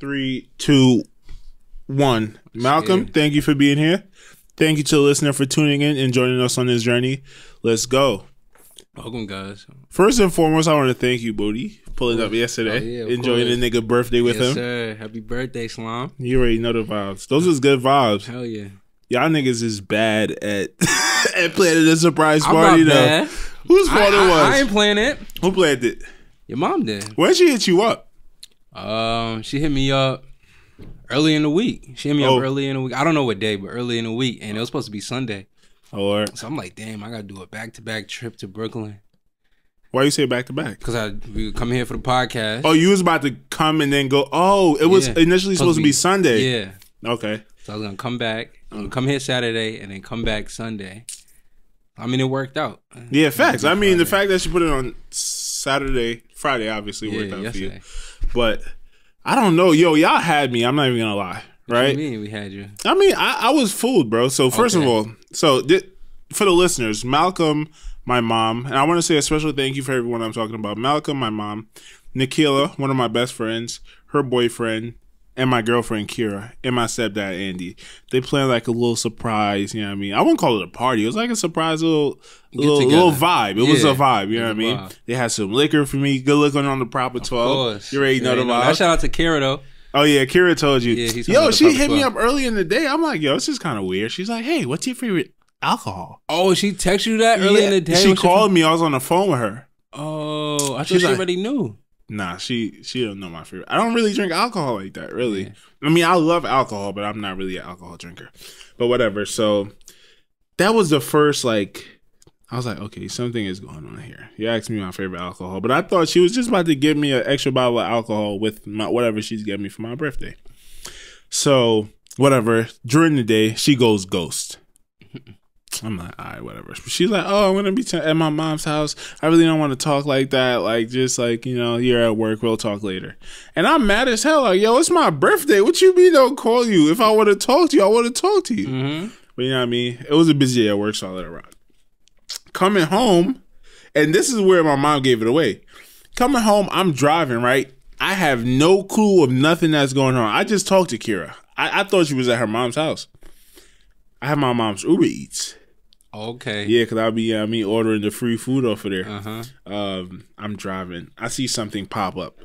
3, 2, 1. Malcolm, thank you for being here. Thank you to the listener for tuning in and joining us on this journey. Let's go. Welcome, guys. First and foremost, I want to thank you, Booty, pulling up yesterday, enjoying the nigga birthday with him. Yes, sir. Happy birthday, Slime. You already know the vibes. Those was good vibes. Hell yeah. Y'all niggas is bad at at planning a surprise party, though. Bad. Whose fault it was? I ain't playing it. Who planned it? Your mom did. When she hit you up? She hit me up early in the week. She hit me up early in the week. I don't know what day, but early in the week, and it was supposed to be Sunday. Or so I'm like, damn, I gotta do a back-to-back trip to Brooklyn. Why you say back-to-back? Because we were coming here for the podcast. Oh, you was about to come and then go. Oh, it was initially supposed to be Sunday. Yeah. Okay. So I was gonna come back. I'm gonna come here Saturday and then come back Sunday. I mean, it worked out. Yeah, facts. I mean, the fact that you put it on Friday obviously worked out for you. But I don't know. Yo, y'all had me. I'm not even going to lie. Right? What do you mean we had you? I mean, I was fooled, bro. So first of all, for the listeners, Malcolm, my mom, and I want to say a special thank you for everyone I'm talking about. Malcolm, my mom, Nikila, one of my best friends, her boyfriend, and my girlfriend Kira, and my stepdad Andy. They planned like a little surprise, you know what I mean? I wouldn't call it a party. It was like a surprise little vibe. It was a vibe, you know what I mean? They had some liquor for me. Good looking on the proper 12. Of course. You already know the vibe. Shout out to Kira though. Oh yeah, Kira told you. Yeah, yo, she hit me up early in the day. I'm like, yo, this is kind of weird. She's like, hey, what's your favorite alcohol? Oh, she texted you that early in the day? She called me. I was on the phone with her. Oh, I thought she already knew. Nah, she don't know my favorite. I don't really drink alcohol like that, really. Yeah. I mean, I love alcohol, but I'm not really an alcohol drinker. But whatever. So that was the first, like, I was like, okay, something is going on here. You asked me my favorite alcohol, but I thought she was just about to give me an extra bottle of alcohol with whatever she's getting me for my birthday. So whatever. During the day, she goes ghost. I'm like, all right, whatever. She's like, oh, I'm going to be at my mom's house. I really don't want to talk like that. Like, just like, you know, you're at work. We'll talk later. And I'm mad as hell. Like, yo, it's my birthday. What you mean don't call you? If I want to talk to you, I want to talk to you. Mm-hmm. But you know what I mean? It was a busy day at work, so I let her rock. Coming home, and this is where my mom gave it away. Coming home, I'm driving, right? I have no clue of nothing that's going on. I just talked to Kira. I thought she was at her mom's house. I have my mom's Uber Eats. Okay. Yeah, because I'll be me ordering the free food off of there. I'm driving. I see something pop up.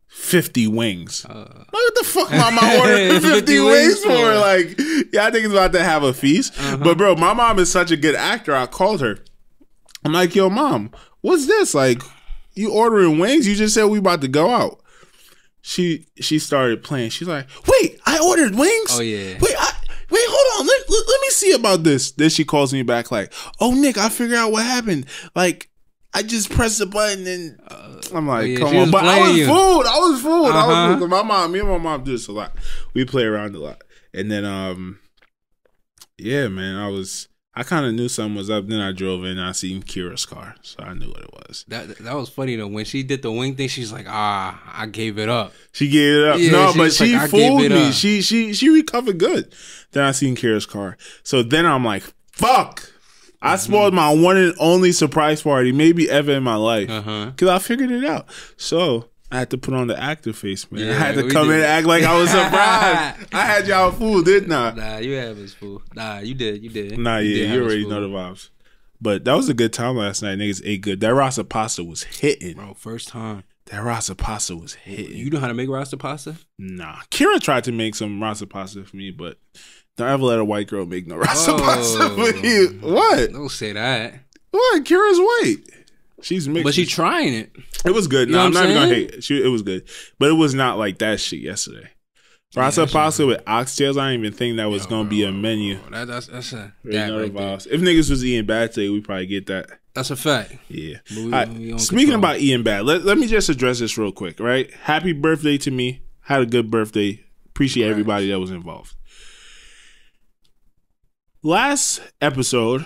50 wings. What the fuck my mom ordering 50 wings for? Like, yeah, I think it's about to have a feast. But bro, my mom is such a good actor. I called her. I'm like, yo, mom, what's this? Like, you ordering wings? You just said we about to go out. She started playing. She's like, wait, I ordered wings? Oh, yeah. Wait, hold on. Let me see about this. Then she calls me back like, oh, Nick, I figured out what happened. Like, I just pressed the button and I'm like, come on. But I was fooled. Me and my mom do this a lot. We play around a lot. And then, yeah, man, I kind of knew something was up. Then I drove in and I seen Kira's car. So I knew what it was. That was funny, though. When she did the wing thing, she's like, I gave it up. She gave it up. Yeah, no, but she fooled me. She recovered good. Then I seen Kira's car. So then I'm like, fuck. I spoiled my one and only surprise party, maybe ever in my life. Because I figured it out. So I had to put on the active face, man. Yeah, I had to come in and act like I was surprised. I had y'all fooled, didn't I? Nah, you had us fooled. Nah, you did. Nah, yeah, you already know the vibes. But that was a good time last night. Niggas ate good. That rasa pasta was hitting. Bro, first time. That rasa pasta was hitting. You know how to make rasa pasta? Nah. Kira tried to make some rasa pasta for me, but don't ever let a white girl make no rasa pasta for you. What? Don't say that. What? Kira's white. She's mixed. But she's trying it. It was good. No, I'm not even gonna hate it. It was good. But it was not like that shit yesterday. Rasa pasta with oxtails, I didn't even think that was gonna be a menu. That's a right there. If niggas was eating bad today, we probably get that. That's a fact. Yeah. Speaking about eating bad, let me just address this real quick, right? Happy birthday to me. Had a good birthday. Appreciate everybody that was involved. Last episode,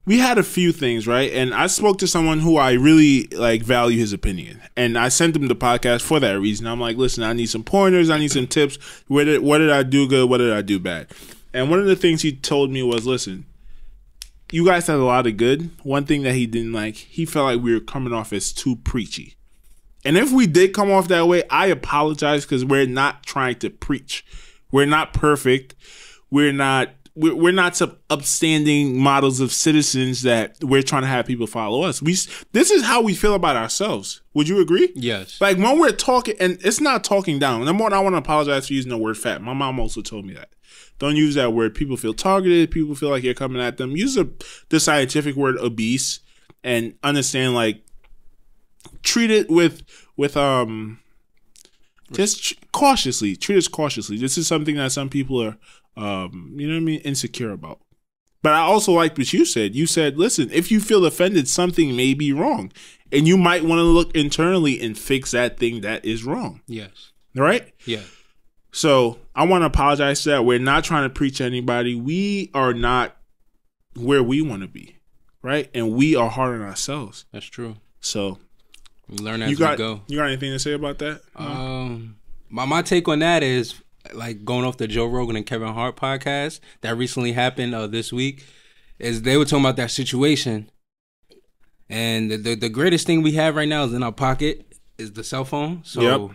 we had a few things, right? And I spoke to someone who I really value his opinion, and I sent him the podcast for that reason. I'm like, listen, I need some pointers, I need some tips. What did I do good? What did I do bad? And one of the things he told me was, listen, you guys had a lot of good. One thing that he didn't like, he felt like we were coming off as too preachy. And if we did come off that way, I apologize because we're not trying to preach. We're not perfect. We're not some upstanding models of citizens that we're trying to have people follow us. This is how we feel about ourselves. Would you agree? Yes. Like when we're talking, and it's not talking down. Number one, I want to apologize for using the word fat. My mom also told me that. Don't use that word. People feel targeted. People feel like you're coming at them. Use the scientific word obese and understand, like, treat it with just cautiously. Treat us cautiously. This is something that some people are you know what I mean, insecure about. But I also like what you said. You said, listen, if you feel offended, something may be wrong. And you might want to look internally and fix that thing that is wrong. Yes. Right? Yeah. So I want to apologize for that. We're not trying to preach to anybody. We are not where we want to be. Right? And we are hard on ourselves. That's true. So we learn as we go. You got anything to say about that? My take on that is, like, going off the Joe Rogan and Kevin Hart podcast that recently happened this week, is they were talking about that situation. And the greatest thing we have right now is in our pocket is the cell phone. So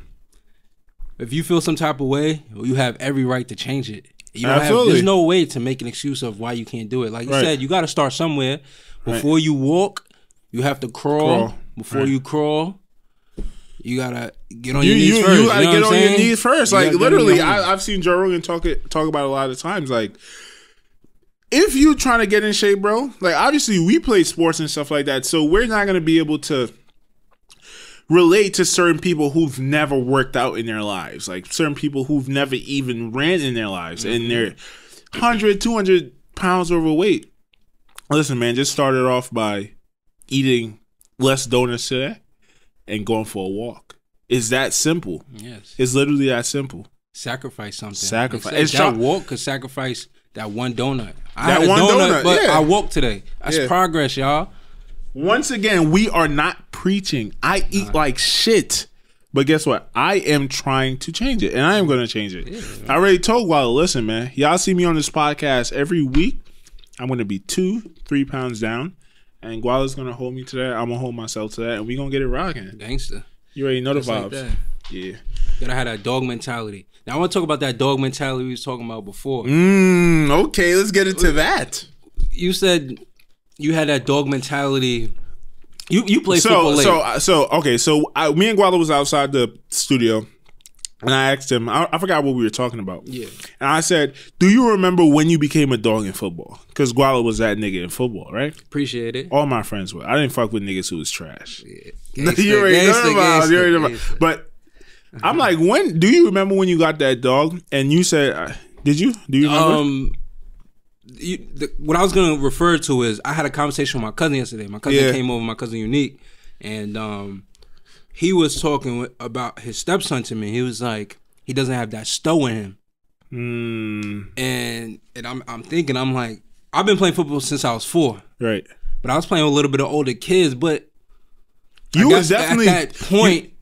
if you feel some type of way, you have every right to change it. There's no way to make an excuse of why you can't do it. Like you said, you got to start somewhere. Before you walk, you have to crawl. Before you crawl, you gotta get on your knees first. You gotta get on your knees first. Like, literally, I've seen Joe Rogan talk about it a lot of times. Like, if you trying to get in shape, bro, like, obviously we play sports and stuff like that, so we're not gonna be able to relate to certain people who've never worked out in their lives, like certain people who've never even ran in their lives, and they're 100, 200 pounds overweight. Listen, man, just start it off by eating less donuts today and going for a walk. It's that simple. Yes. It's literally that simple. Sacrifice something. Sacrifice. That walk could sacrifice that one donut. I had a one donut, but yeah. I walked today. That's progress, y'all. Once again, we are not preaching. I eat like shit. But guess what? I am trying to change it, and I am going to change it. Yeah, I already told Guala, listen, man, y'all see me on this podcast every week. I'm going to be 2-3 pounds down, and Guala's going to hold me to that. I'm going to hold myself to that, and we're going to get it rocking. Gangster. You already know the vibes. Like that. Yeah. Gotta have that dog mentality. Now, I want to talk about that dog mentality we was talking about before. Okay, let's get into that. You said you had that dog mentality. You play football late. So me and Guala was outside the studio, and I asked him, I forgot what we were talking about. Yeah. And I said, do you remember when you became a dog in football? Because Guala was that nigga in football, right? Appreciate it. All my friends were. I didn't fuck with niggas who was trash. Yeah. You already know about. But I'm like, do you remember when you got that dog? And you said, did you? Do you remember? What I was going to refer to is I had a conversation with my cousin yesterday. My cousin came over, my cousin Unique, and he was talking about his stepson to me. He was like, he doesn't have that stow in him. And I'm thinking, I'm like, I've been playing football since I was 4. Right. But I was playing with a little bit of older kids, but you was definitely at that point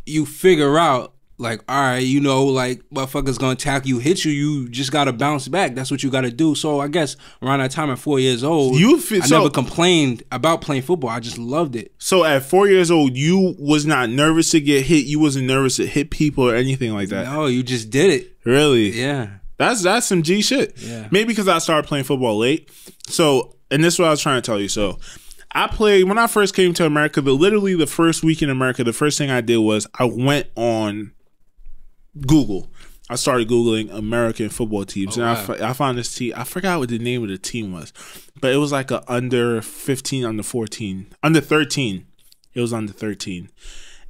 you figure out, like, all right, you know, like, motherfuckers gonna tackle you, hit you, you just gotta bounce back. That's what you gotta do. So I guess around that time at 4 years old, I never complained about playing football. I just loved it. So at 4 years old, you was not nervous to get hit? You wasn't nervous to hit people or anything like that? No, you just did it. Really? Yeah. That's some G shit. Yeah. Maybe because I started playing football late. So, and this is what I was trying to tell you. So I played, when I first came to America, literally the first week in America, the first thing I did was I went on Google. I started Googling American football teams. I found this team. I forgot what the name of the team was, but it was like a under 15, under 14, under 13. It was under 13.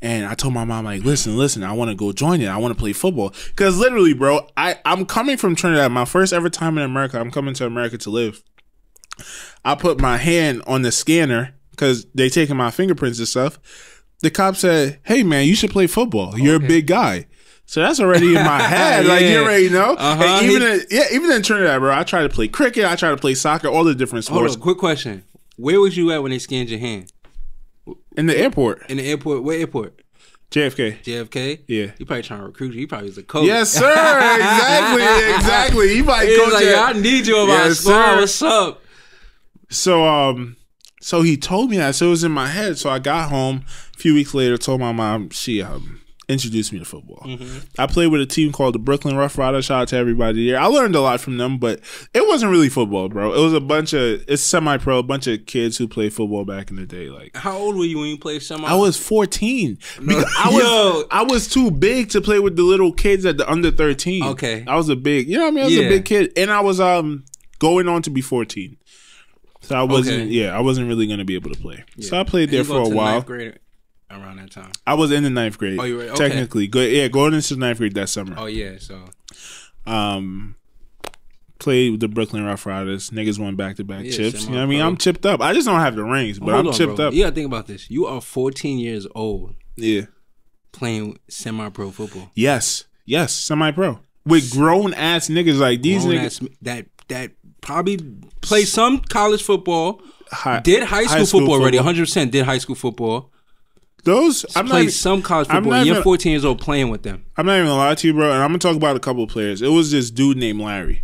And I told my mom, like, listen, I want to go join it. I want to play football. Because literally, bro, I'm coming from Trinidad. My first ever time in America. I'm coming to America to live. I put my hand on the scanner because they taking my fingerprints and stuff. The cop said, hey, man, you should play football. You're a big guy. So that's already in my head. Like, you already know. And even in Trinidad, bro, I tried to play cricket. I tried to play soccer, all the different sports. Hold on, quick question. Where was you at when they scanned your hand? In the airport. In the airport? What airport? JFK. JFK? Yeah. He probably trying to recruit you. He probably was a coach. Yes, sir. Exactly. He probably coach like, I need you about squad. What's up? So So he told me that. So it was in my head. So I got home a few weeks later, told my mom, she introduced me to football. I played with a team called the Brooklyn Rough Riders. Shout out to everybody there. I learned a lot from them, but it wasn't really football, bro. It was it's semi-pro, a bunch of kids who played football back in the day. Like, how old were you when you played semi? I was 14. No. I was too big to play with the little kids at the under 13. Okay. I was a big, you know what I mean? I was a big kid. And I was going on to be 14. So I wasn't, I wasn't really going to be able to play. Yeah. So I played there for a while. Around that time, I was in the 9th grade. Oh, you were okay. Technically, going into the 9th grade that summer. Oh yeah, so played with the Brooklyn Rough Riders. Niggas won back-to-back chips. You know what I mean? I'm chipped up. I just don't have the rings, but I'm chipped up. You gotta think about this. You are 14 years old. Yeah, playing semi-pro football. Yes, semi-pro with grown ass niggas like these niggas that probably play some college football. Did high school football already? 100% did high school football. Those played some college football. You're 14 years old playing with them. I'm not even gonna lie to you, bro. And I'm gonna talk about a couple of players. It was this dude named Larry.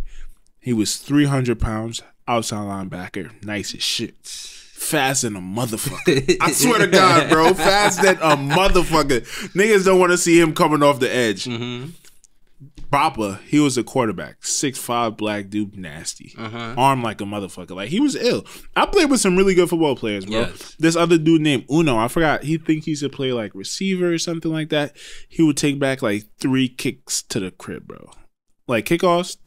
He was 300 pounds, outside linebacker, nice as shit, fast than a motherfucker. I swear to God, bro, fast than a motherfucker. Niggas don't want to see him coming off the edge. Papa, he was a quarterback, 6'5" black dude, nasty, arm like a motherfucker. Like, he was ill. I played with some really good football players, bro. Yes. This other dude named Uno, I forgot. He think he used to play like receiver or something like that. He would take back like 3 kicks to the crib, bro. Like kickoffs,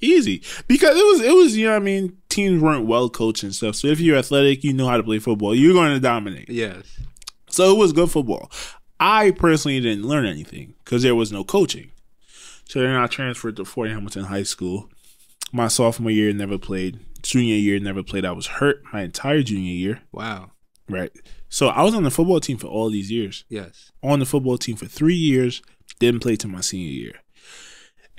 easy because it was you know what I mean. Teams weren't well coached and stuff. So if you're athletic, you know how to play football. You're going to dominate. Yes. So it was good football. I personally didn't learn anything because there was no coaching. So then I transferred to Fort Hamilton High School. My sophomore year, never played. Junior year, never played. I was hurt my entire junior year. Wow. Right. So I was on the football team for all these years. Yes. On the football team for 3 years. Didn't play till my senior year.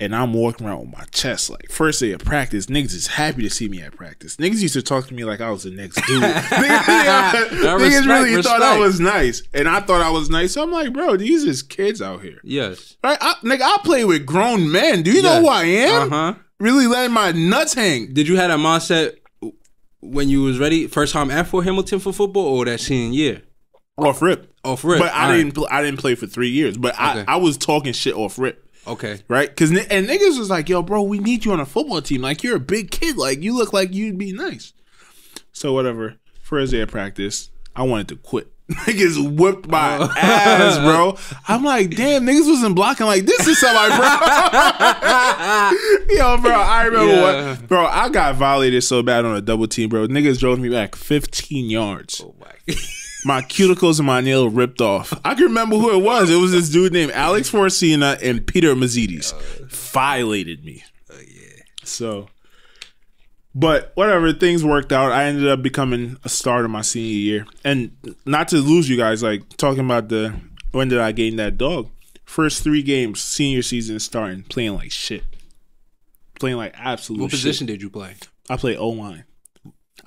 And I'm walking around with my chest like, first day of practice, niggas is happy to see me at practice. Niggas used to talk to me like I was the next dude. Niggas really thought I was nice. And I thought I was nice. So I'm like, bro, these is kids out here. Yes. Right? I play with grown men. Do you know who I am? Really letting my nuts hang. Did you have that mindset when you was ready, first time at Fort Hamilton for football, or that senior year? Off rip. Off rip. But I didn't play for 3 years. But I was talking shit off rip. Okay. Right? And niggas was like, yo, bro, we need you on a football team. Like, you're a big kid. Like, you look like you'd be nice. So, whatever. First day of practice, I wanted to quit. Niggas whipped my ass, bro. I'm like, damn, niggas wasn't blocking like this is somebody, bro. Yo, bro, I remember what. Bro, I got violated so bad on a double team, bro. Niggas drove me back 15 yards. Oh, my. My cuticles and my nail ripped off. I can remember who it was. It was this dude named Alex Forcina and Peter Mazidis. Violated me. Oh, yeah. So, but whatever, things worked out. I ended up becoming a starter my senior year. And not to lose you guys, like talking about when did I gain that dog? First 3 games, senior season starting, playing like shit. Playing like absolute shit. What position did you play? I played O-line.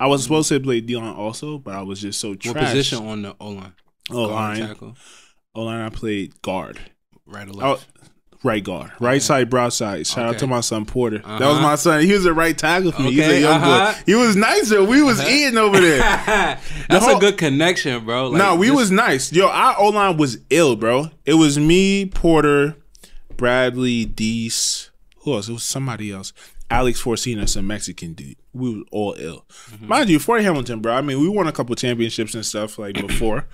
I was supposed to play D-line also, but I was just so trash. What position on the O-line? O-line. O-line, I played guard. Right or left? Right guard. Right side, broad side. Shout out to my son, Porter. That was my son. He was a right tackle for me. He's a young boy. He was nice, though. We was eating over there. That's a good connection, bro. Like, we was nice. Yo, our O-line was ill, bro. It was me, Porter, Bradley, Deese. Who else? It was somebody else. Alex Forcina, some Mexican dude. We were all ill. Mind you, Fort Hamilton, bro. I mean, we won a couple championships and stuff like before,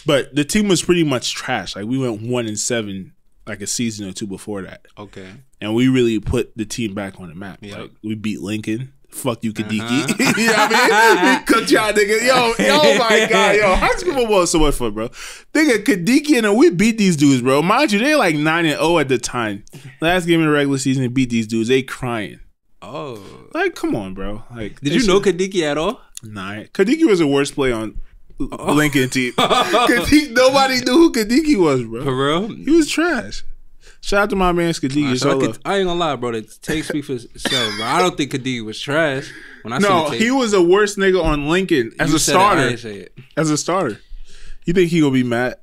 but the team was pretty much trash. Like, we went 1-7 like a season or 2 before that. Okay. And we really put the team back on the map. Yep. Like, we beat Lincoln. Fuck you, Kadiki. You know what I mean? We cooked y'all, nigga. Yo, oh my God, yo. High school football is so much fun, bro. Nigga, Kadiki and we beat these dudes, bro. Mind you, they're like 9-0 at the time. Last game in the regular season, they beat these dudes. They crying. Oh, like, come on, bro. Like, did you know Kadiki at all? Nah, Kadiki was the worst play on Lincoln team. Nobody knew who Kadiki was, bro. For real? He was trash. Shout out to my man Kadiki. I ain't gonna lie, bro. The take speak for itself, bro. I don't think Kadiki was trash. When he was the worst nigga on Lincoln as a starter. I didn't say it. As a starter, you think he gonna be mad?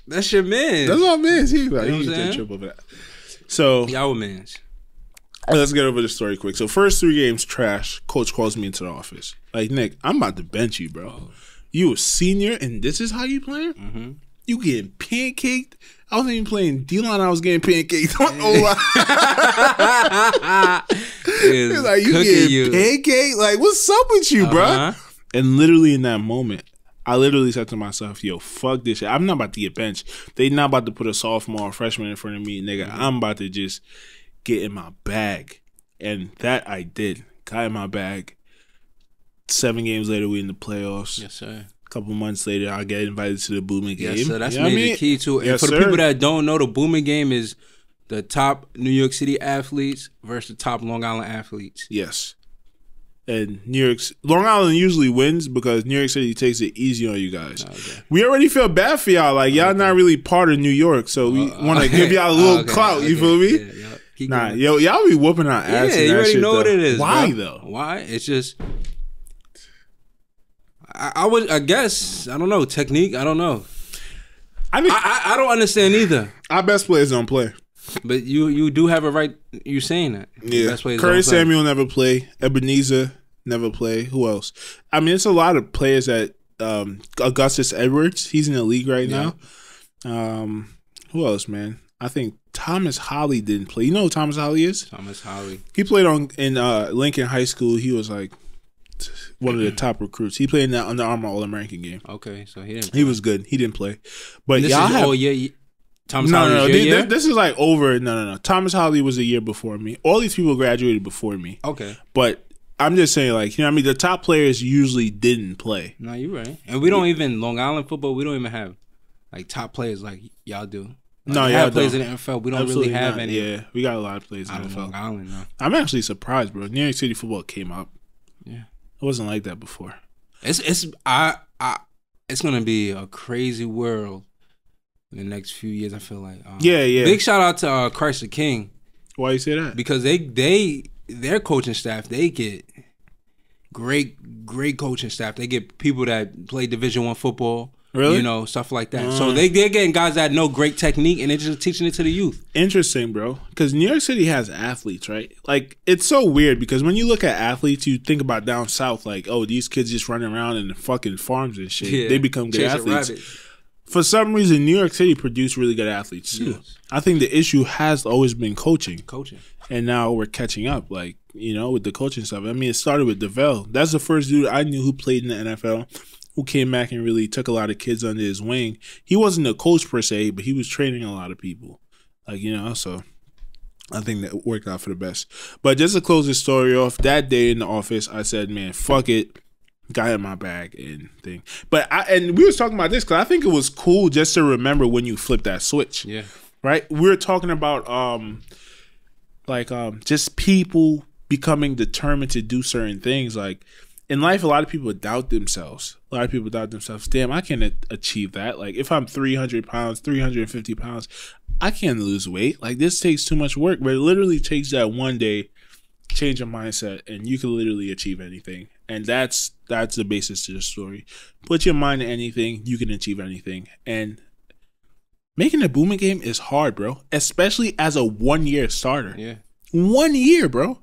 That's your man. That's my man. He like, he just trip over that. So y'all mans. Let's get over the story quick. So first 3 games, trash. Coach calls me into the office. Like, Nick, I'm about to bench you, bro. You a senior, and this is how you playing? Mm-hmm. You getting pancaked? I wasn't even playing D-line. I was getting pancaked. Don't know why. He's like, you getting pancaked? Like, what's up with you, bro? And literally in that moment, I literally said to myself, yo, fuck this shit. I'm not about to get benched. They not about to put a sophomore or freshman in front of me, nigga. I'm about to just get in my bag. And that I did. Got in my bag. 7 games later, we in the playoffs. Yes, sir. A couple months later, I get invited to the Booming Game. Yes, sir. That's major key, too. And for the people that don't know, the Booming Game is the top New York City athletes versus the top Long Island athletes. Yes. And Long Island usually wins because New York City takes it easy on you guys. Okay. We already feel bad for y'all. Like, y'all not really part of New York, so we want to give y'all a little clout. You feel me? Yeah. Y'all be whooping our ass. Yeah, you already know what it is. Why, though? Why? It's just... I guess, I don't know, technique, I don't know. I don't understand either. Our best players don't play. But you do have a right, you saying that. Yeah. Best players Curry Samuel never play. Ebenezer never play. Who else? I mean, it's a lot of players that, Augustus Edwards, he's in the league right now. Who else, man? I think Thomas Holly didn't play. You know who Thomas Holly is? Thomas Holly. He played in Lincoln High School. He was like one of the top recruits. He played in that Under Armour All-American game. Okay, so he didn't play. He was good. He didn't play. But this y'all is Thomas Holly. This is like over. No. Thomas Holly was a year before me. All these people graduated before me. Okay. But I'm just saying, like, you know what I mean? The top players usually didn't play. No, you're right. And we don't even, Long Island football, we don't even have, like, top players like y'all do. Like, no, we yeah, have players in the NFL. We don't Absolutely really have not. any. Yeah, we got a lot of players in the NFL. Long Island, no. I'm actually surprised, bro. New York City football came up. Yeah. It wasn't like that before. It's gonna be a crazy world in the next few years. I feel like. Yeah. Big shout out to Christ the King. Why you say that? Because their coaching staff, they get great coaching staff. They get people that play Division I football. Really? You know, stuff like that. So they're getting guys that know great technique, and they're just teaching it to the youth. Interesting, bro. Because New York City has athletes, right? Like, it's so weird because when you look at athletes, you think about down south, like, oh, these kids just running around in the fucking farms and shit. Yeah. They become good athletes. For some reason, New York City produced really good athletes, too. Yes. I think the issue has always been coaching. And now we're catching up, like, you know, with the coaching stuff. I mean, it started with DeVell. That's the first dude I knew who played in the NFL, who came back and really took a lot of kids under his wing. He wasn't a coach per se, but he was training a lot of people. Like, you know, so I think that worked out for the best. But just to close this story off, that day in the office, I said, man, fuck it. Got in my bag and thing. And we was talking about this because I think it was cool just to remember when you flip that switch. Yeah. Right? We were talking about just people becoming determined to do certain things. Like, in life, a lot of people doubt themselves. Damn, I can't achieve that. Like, if I'm 300 pounds, 350 pounds, I can't lose weight. Like, this takes too much work. But it literally takes that one day, change your mindset, and you can literally achieve anything. And that's the basis to the story. Put your mind to anything, you can achieve anything. And making a Booming Game is hard, bro. Especially as a 1-year starter. Yeah. 1 year, bro.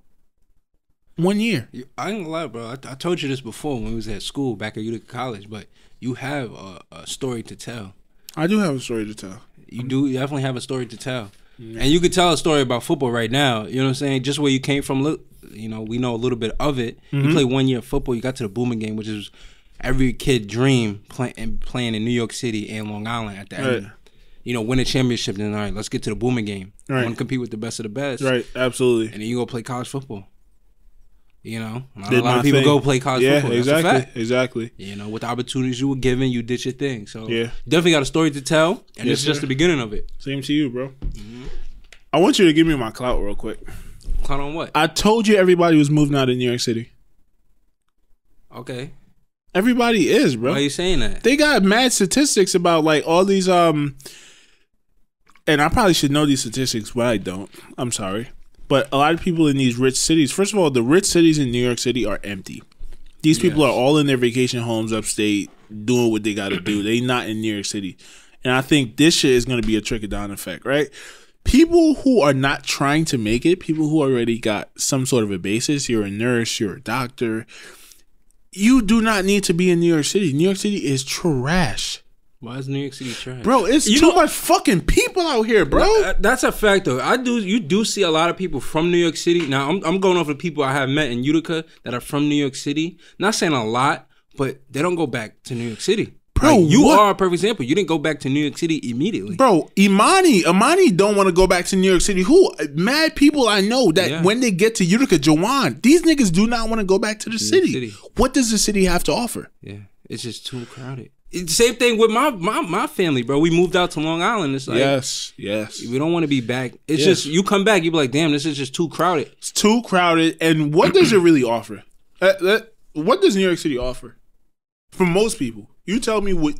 1 year. I ain't gonna lie, bro. I told you this before when we was at school back at Utica College, but you have a story to tell. I do have a story to tell. You definitely have a story to tell. Yeah. And you could tell a story about football right now. You know what I'm saying? Just where you came from, you know, we know a little bit of it. Mm-hmm. You played 1 year of football. You got to the Booming Game, which is every kid dream playing in New York City and Long Island at the end. You know, win a championship, then all right, let's get to the Booming Game. Right. Want to compete with the best of the best. Right, absolutely. And then you go play college football. You know, a lot of people go play college football. That's a fact. Exactly. You know, with the opportunities you were given, you did your thing. So, definitely got a story to tell, and this is just the beginning of it. Same to you, bro. Mm-hmm. I want you to give me my clout real quick. Clout on what? I told you everybody was moving out of New York City. Okay. Everybody is, bro. Why are you saying that? They got mad statistics about, like, all these, and I probably should know these statistics, but I don't. I'm sorry. But a lot of people in these rich cities, first of all, the rich cities in New York City are empty. These people are all in their vacation homes upstate doing what they got to do. They not in New York City. And I think this shit is going to be a trickle-down effect, right? people who are not trying to make it, people who already got some sort of a basis, you're a nurse, you're a doctor, you do not need to be in New York City. New York City is trash. Why is New York City trash? Bro, it's too much fucking people out here, bro. That's a fact, though. You do see a lot of people from New York City. Now, I'm going off the people I have met in Utica that are from New York City. Not saying a lot, but they don't go back to New York City. Bro, like, you are a perfect example. You didn't go back to New York City immediately. Bro, Imani don't want to go back to New York City. Mad people I know that when they get to Utica, Jawan, these niggas do not want to go back to the city. What does the city have to offer? Yeah, it's just too crowded. Same thing with my family, bro. We moved out to Long Island. It's like, yes. We don't want to be back. It's just, you come back, you be like, damn, this is just too crowded. It's too crowded. And what does it really offer? What does New York City offer? For most people. You tell me what,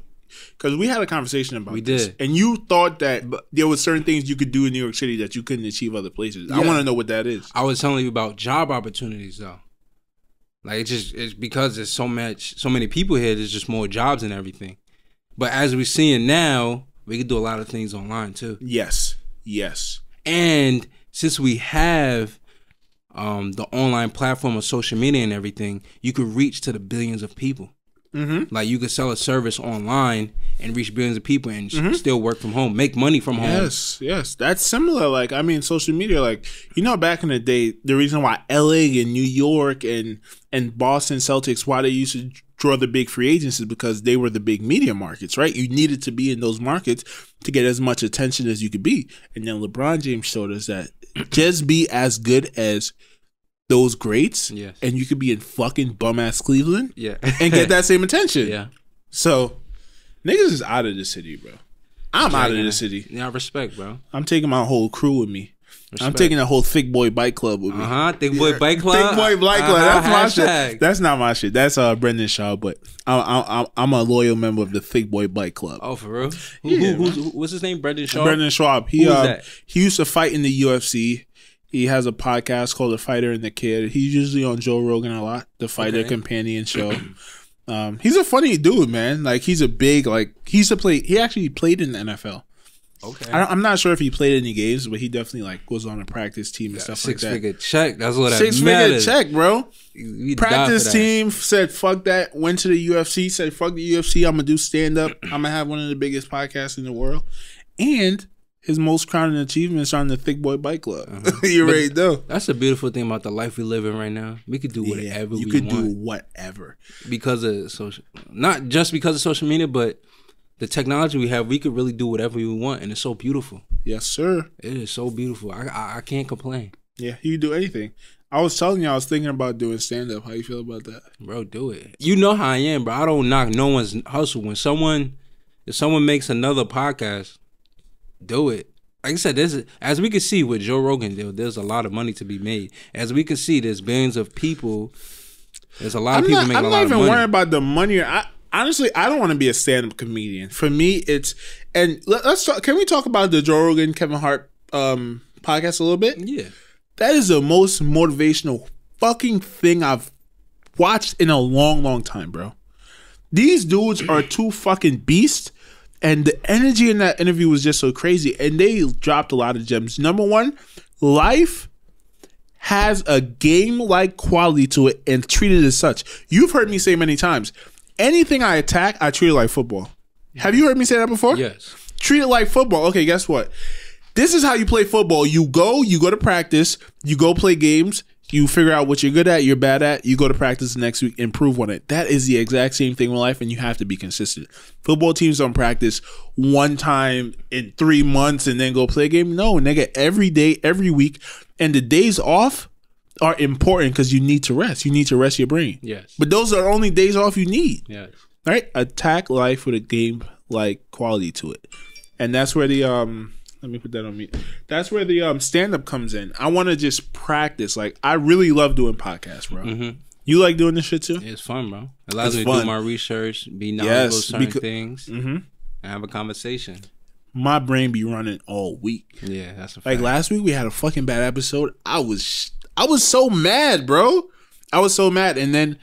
because we had a conversation about this. And you thought that there were certain things you could do in New York City that you couldn't achieve other places. Yeah. I want to know what that is. I was telling you about job opportunities, though. Like, it's because there's so many people here, there's just more jobs and everything. But as we're seeing now, we can do a lot of things online, too. Yes. And since we have the online platform of social media and everything, you could reach to the billions of people. Mm-hmm. Like, you could sell a service online and reach billions of people and still work from home, make money from home. Yes. That's similar. Like, I mean, social media, like, back in the day, the reason why LA and New York and Boston Celtics, why they used to draw the big free agents is because they were the big media markets, right? You needed to be in those markets to get as much attention as you could be. And then LeBron James showed us that just be as good as those greats, and you could be in fucking bum ass Cleveland, and get that same attention. Yeah. So niggas is out of the city, bro. I'm out of the city. Yeah, respect, bro. I'm taking my whole crew with me. Respect. I'm taking the whole Thick Boy Bike Club with me. Thick Boy Bike Club. Thick Boy Bike Club. That's my shit. That's not my shit. That's Brendan Shaw, but I'm a loyal member of the Thick Boy Bike Club. Oh, for real? What's his name? Brendan Shaw. Brendan Schwab. He used to fight in the UFC. He has a podcast called The Fighter and the Kid. He's usually on Joe Rogan a lot, the Fighter Companion show. He's a funny dude, man. Like, he's a big, he actually played in the NFL. Okay. I'm not sure if he played any games, but he definitely, was on a practice team and stuff like that. 6-figure check. That's what that matters. 6-figure check, bro. Practice team said, fuck that. Went to the UFC, said, fuck the UFC. I'm going to do stand-up. I'm going to have one of the biggest podcasts in the world. And his most crowning achievement is on the Thick Boy Bike Club. You already know. That's the beautiful thing about the life we live in right now. We could do whatever we want. You could do whatever. Because of social, not just because of social media, but the technology we have, we could really do whatever we want, and it's so beautiful. Yes, sir. It is so beautiful. I can't complain. Yeah, you can do anything. I was telling you, I was thinking about doing stand-up. How you feel about that? Bro, do it. You know how I am, bro. I don't knock no one's hustle. If someone makes another podcast, do it. Like I said, as we can see with Joe Rogan, there's a lot of money to be made. As we can see, there's billions of people. There's a lot of people making a lot of money. I'm not even worried about the money. Honestly, I don't want to be a stand-up comedian. For me, let's talk. Can we talk about the Joe Rogan, Kevin Hart podcast a little bit? Yeah. That is the most motivational fucking thing I've watched in a long, long time, bro. These dudes are two fucking beasts. And the energy in that interview was just so crazy. And they dropped a lot of gems. Number one, life has a game-like quality to it and treat it as such. You've heard me say many times, anything I attack, I treat it like football. Have you heard me say that before? Yes. Treat it like football. Okay, guess what? This is how you play football. You go to practice, you go play games, you figure out what you're good at, you're bad at, you go to practice the next week, improve on it. That is the exact same thing in life, and you have to be consistent. Football teams don't practice one time in 3 months and then go play a game. No, nigga, every day, every week. And the days off are important because you need to rest. You need to rest your brain. Yes. But those are the only days off you need. Yes. All right? Attack life with a game-like quality to it. And that's where the let me put that on mute. That's where the stand-up comes in. I want to just practice. Like, I really love doing podcasts, bro. Mm-hmm. You like doing this shit too? It's fun, bro. It allows me to do my research, be knowledgeable of certain things, and have a conversation. My brain be running all week. Yeah, that's a fact. Like last week, we had a fucking bad episode. I was so mad, bro. I was so mad. And then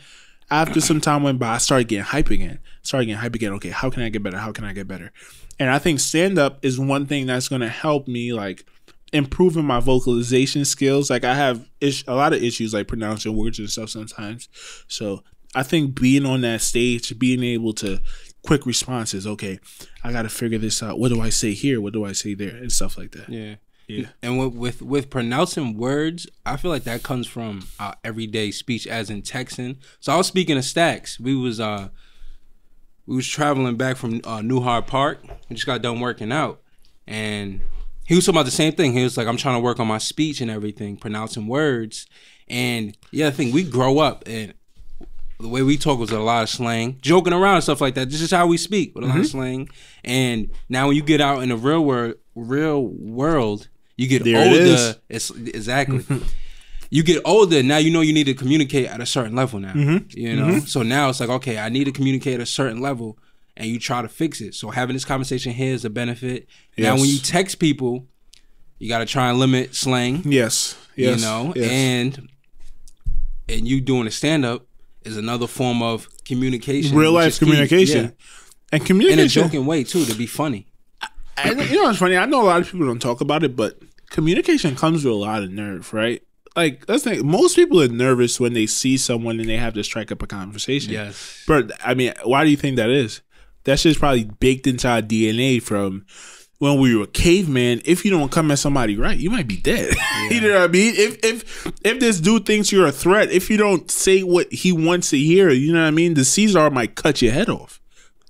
after some time went by, I started getting hype again. Okay, how can I get better? How can I get better? And I think stand-up is one thing that's going to help me, like, improving my vocalization skills. Like I have a lot of issues like pronouncing words and stuff sometimes. So I think being on that stage, being able to quick responses. Okay, I got to figure this out. What do I say here? What do I say there? And stuff like that. Yeah. Yeah. And with pronouncing words, I feel like that comes from our everyday speech, as in texting. So I was speaking to Stacks. We was traveling back from Newhart Park. We just got done working out, and he was talking about the same thing. He was like, "I'm trying to work on my speech and everything, pronouncing words." And yeah, I think we grow up, and the way we talk was a lot of slang, joking around and stuff like that. This is how we speak, with a lot of slang. And now when you get out in the real world, you get older. It's exactly. You get older, now you know you need to communicate at a certain level now. You know? So now it's like, okay, I need to communicate at a certain level, and you try to fix it. So having this conversation here is a benefit. Yes. Now when you text people, you got to try and limit slang. Yes. You know? Yes. And you doing a stand-up is another form of communication. Real life communication. Yeah. And communication. In a joking way, too, to be funny. You know what's funny? I know a lot of people don't talk about it, but communication comes with a lot of nerve, right? Like, let's think, most people are nervous when they see someone and they have to strike up a conversation. Yes. But, I mean, why do you think that is? That shit's probably baked into our DNA from when we were cavemen. If you don't come at somebody right, you might be dead. Yeah. You know what I mean? If this dude thinks you're a threat, if you don't say what he wants to hear, you know what I mean? The Caesar might cut your head off.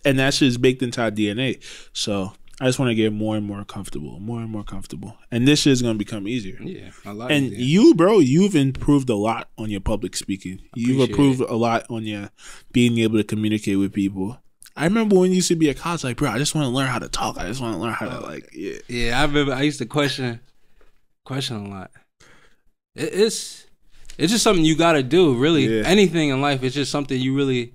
And that shit's baked into our DNA. So I just want to get more and more comfortable, and this shit is gonna become easier. Yeah, I like it. And you, bro, you've improved a lot on your public speaking. You've improved a lot on your being able to communicate with people. I remember when you used to be at college, like, bro, I just want to learn how to talk. I just want to learn how to Yeah, I remember I used to question a lot. It's just something you got to do. Really, anything in life, it's just something you really.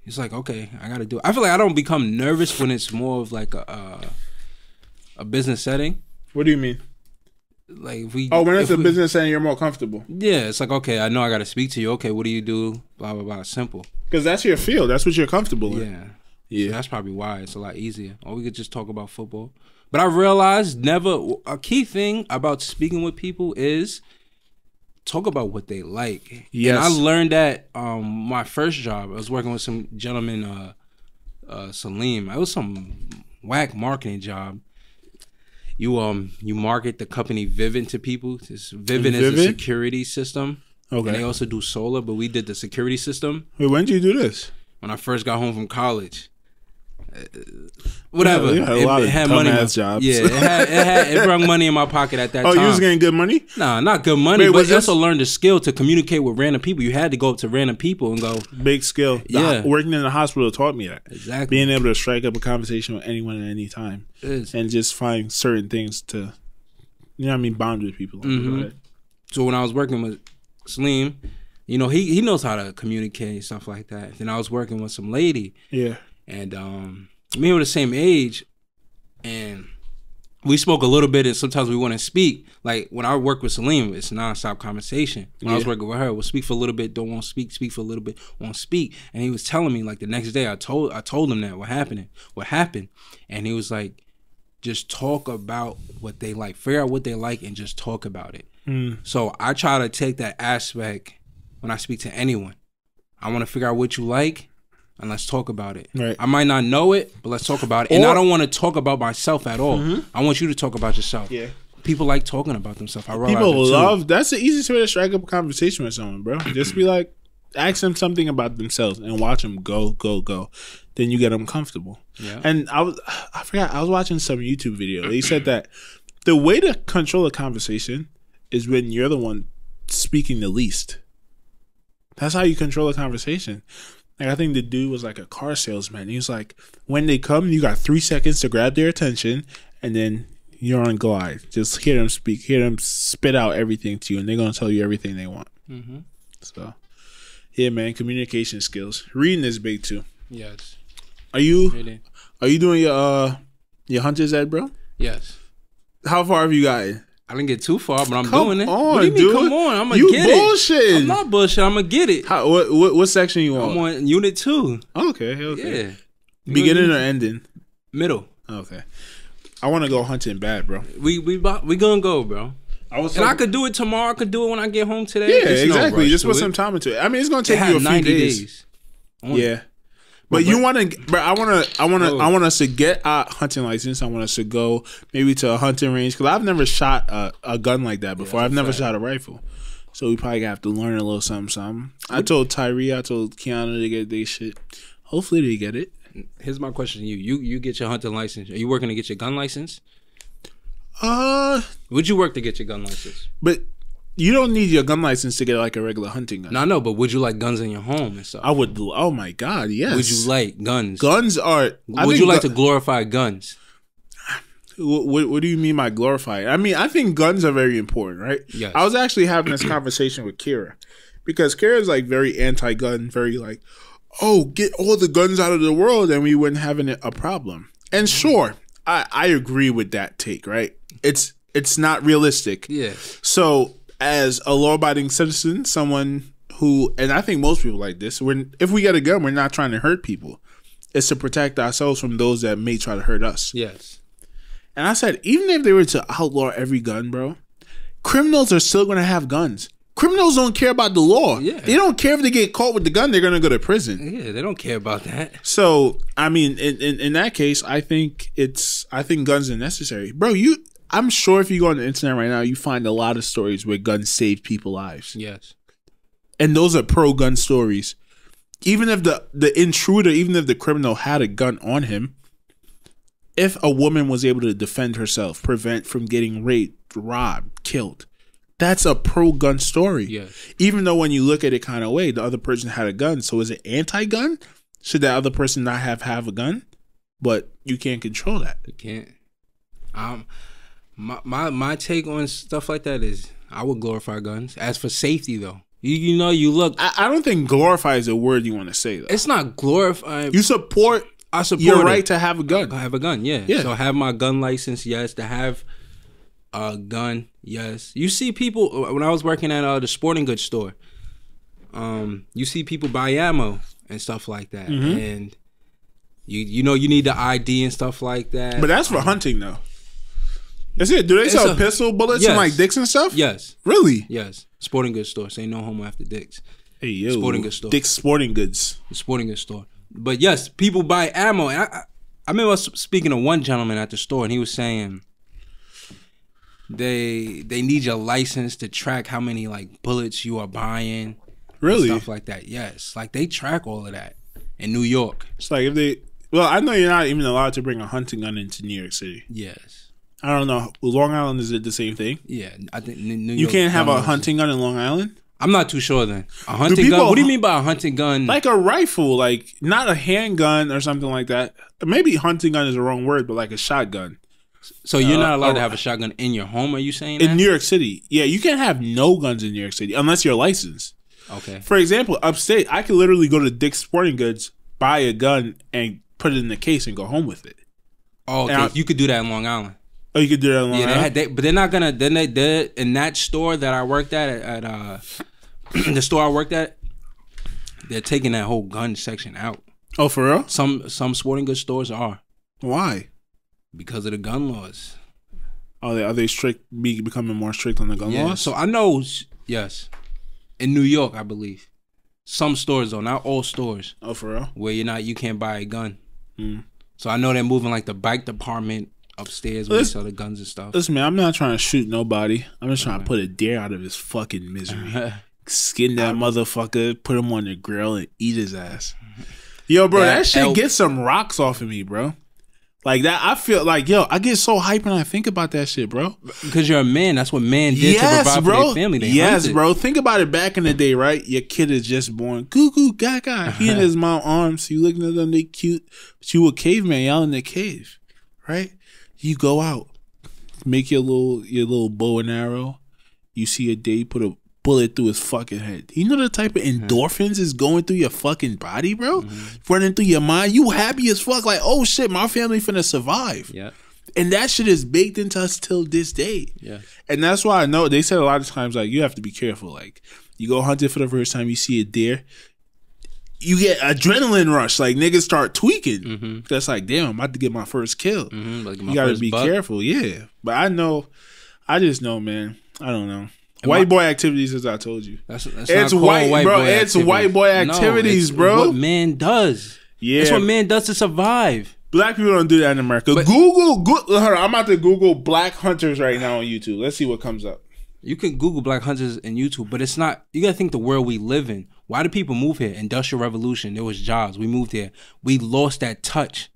It's like, okay, I gotta do it. I feel like I don't become nervous when it's more of like a business setting. What do you mean? Like when it's a business setting, you're more comfortable. Yeah, it's like, okay, I know I gotta speak to you. Okay, what do you do? Blah blah blah. Simple. Because that's your field. That's what you're comfortable in. Yeah. So that's probably why it's a lot easier. Or we could just talk about football. But I realized a key thing about speaking with people is talk about what they like. Yes. And I learned that my first job, I was working with some gentleman, Salim. It was some whack marketing job. You market the company Vivint to people. Vivint is a security system. Okay. And they also do solar, but we did the security system. Wait, when did you do this? When I first got home from college. Whatever. Yeah, it had money. Jobs. Yeah, it brought money in my pocket at that time. Oh, you was getting good money? Nah, not good money. Wait, but you also learned the skill to communicate with random people. You had to go up to random people and go. Big skill. Working in the hospital taught me that. Exactly. Being able to strike up a conversation with anyone at any time. And just find certain things to, you know what I mean, bond with people. So when I was working with Salim, you know, he knows how to communicate and stuff like that. Then I was working with some lady. Yeah. And me were the same age, and we spoke a little bit, and sometimes we wouldn't speak. Like when I work with Salim, it's nonstop conversation. When I was working with her, we'll speak for a little bit, don't want to speak for a little bit, won't speak. And he was telling me, like, the next day I told him that what happened, and he was like, just talk about what they like, figure out what they like, and just talk about it. So I try to take that aspect when I speak to anyone. I want to figure out what you like. And let's talk about it. Right. I might not know it, but let's talk about it. And I don't want to talk about myself at all. I want you to talk about yourself. Yeah. People like talking about themselves. People love. That's the easiest way to strike up a conversation with someone, bro. Just be like, ask them something about themselves and watch them go. Then you get them comfortable. Yeah. And I forgot. I was watching some YouTube video. They said that the way to control a conversation is when you're the one speaking the least. That's how you control a conversation. Like, I think the dude was like a car salesman. He was like, when they come, you got 3 seconds to grab their attention, and then you're on glide. Just hear them speak, hear them spit out everything to you, and they're going to tell you everything they want. So, yeah, man, communication skills. Reading is big, too. Yes. Are you doing your Hunter's Ed, bro? Yes. How far have you gotten? I didn't get too far, but I'm doing it. What do you mean, come on? I'm going to get bullshit. I'm not bullshit. I'm going to get it. What section you on? I'm on Unit 2. Okay. Yeah. Beginning or ending? Middle. Okay. I want to go hunting bad, bro. We gonna go, bro. I could do it tomorrow. I could do it when I get home today. Yeah, exactly. Just put some time into it. I mean, it's gonna take you a few days. Yeah. But you want to, bro? I want us to get our hunting license. I want us to go maybe to a hunting range because I've never shot a gun like that before. I've never shot a rifle, so we probably have to learn a little something. I told Tyree, I told Keanu to get their shit. Hopefully they get it. Here's my question to you: You get your hunting license. Are you working to get your gun license? Would you work to get your gun license? But you don't need your gun license to get like a regular hunting gun. No, I know, but would you like guns in your home and stuff? I would. Oh my god, yes. Would you like guns? Guns are. Would you like to glorify guns? What do you mean by glorify? I mean, I think guns are very important, right? Yes. I was actually having this conversation with Kira because Kira's like very anti-gun, very like, oh, get all the guns out of the world and we wouldn't have a problem. And sure, I agree with that take, right? It's not realistic. Yeah. So as a law-abiding citizen, someone who, and I think most people like this, if we get a gun, we're not trying to hurt people. It's to protect ourselves from those that may try to hurt us. Yes. And I said, even if they were to outlaw every gun, bro, criminals are still going to have guns. Criminals don't care about the law. Yeah. They don't care if they get caught with the gun, they're going to go to prison. Yeah, they don't care about that. So, I mean, in that case, I think guns are necessary. Bro, I'm sure if you go on the internet right now, you find a lot of stories where guns saved people's lives. Yes. And those are pro-gun stories. Even if the intruder, even if the criminal had a gun on him, if a woman was able to defend herself, prevent from getting raped, robbed, killed, that's a pro-gun story. Yes. Even though when you look at it kind of way, the other person had a gun. So is it anti-gun? Should that other person not have a gun? But you can't control that. You can't. My take on stuff like that is I would glorify guns. As for safety, though, you know, you look. I don't think glorify is a word you want to say, though. It's not glorify. You support. I support your right to have a gun. I have a gun, yeah. So have my gun license, yes. To have a gun, yes. You see people when I was working at the sporting goods store. You see people buy ammo and stuff like that, and you know you need the ID and stuff like that. But that's for hunting, though. That's it. Do they sell pistol bullets and like dicks and stuff? Yes. Really? Yes. Sporting goods store. Say no homo after dicks. Hey yo. Sporting goods store. Dick's Sporting Goods. The sporting goods store. But yes, people buy ammo. And I remember speaking to one gentleman at the store, and he was saying they need your license to track how many like bullets you are buying. Really? Stuff like that. Yes. Like they track all of that in New York. It's like if they. Well, I know you're not even allowed to bring a hunting gun into New York City. Yes. I don't know. Long Island, is it the same thing? Yeah, I think New York. You can't have a hunting gun in Long Island? I'm not too sure then. A hunting gun? What do you mean by a hunting gun? Like a rifle, like not a handgun or something like that. Maybe hunting gun is the wrong word, but like a shotgun. So you're not allowed to have a shotgun in your home, are you saying that? In New York City. Yeah, you can't have no guns in New York City unless you're licensed. Okay. For example, upstate, I could literally go to Dick's Sporting Goods, buy a gun, and put it in the case and go home with it. Oh, okay. You could do that in Long Island. Oh, you could do that in Long Island? But they're not gonna. Then they did in that store that I worked at the store I worked at. They're taking that whole gun section out. Oh, for real? Some sporting goods stores are. Why? Because of the gun laws. Oh, are they strict? Becoming more strict on the gun laws? So I know. Yes, in New York, I believe some stores though, not all stores. Oh, for real? Where you can't buy a gun. So I know they're moving like the bike department upstairs where they sell the guns and stuff. Listen, man, I'm not trying to shoot nobody. I'm just trying to put a deer out of his fucking misery. Skin that motherfucker, put him on the grill, and eat his ass. Yo, bro, that shit gets some rocks off of me, bro. Like that, I feel like, yo, I get so hyped when I think about that shit, bro. Because you're a man. That's what men did to provide for their family. They hunted. Bro. Think about it back in the day, right? Your kid is just born. Goo goo gaga. He in his mom's arms. You looking at them, they cute. But you a caveman, y'all in the cave, right? You go out, make your little bow and arrow. You see a day, put a bullet through his fucking head. You know the type of endorphins is going through your fucking body, bro? Running through your mind. You happy as fuck. Like, oh shit, my family finna survive. Yeah. And that shit is baked into us till this day. Yeah. And that's why I know they said a lot of times, like, you have to be careful. Like, you go hunting for the first time, you see a deer. you get adrenaline rush. Like niggas start tweaking. That's like, damn, I'm about to get my first kill. Like you gotta be careful, yeah. But I just know, man. I don't know. White boy activities, as I told you. That's it's white, bro. It's white boy activities, bro. What man does. Yeah, that's what man does to survive. Black people don't do that in America. But Google. Hold on, I'm about to Google black hunters right now on YouTube. Let's see what comes up. You can Google black hunters in YouTube, but it's not. You gotta think the world we live in. Why do people move here? Industrial revolution. There was jobs. We moved here. We lost that touch.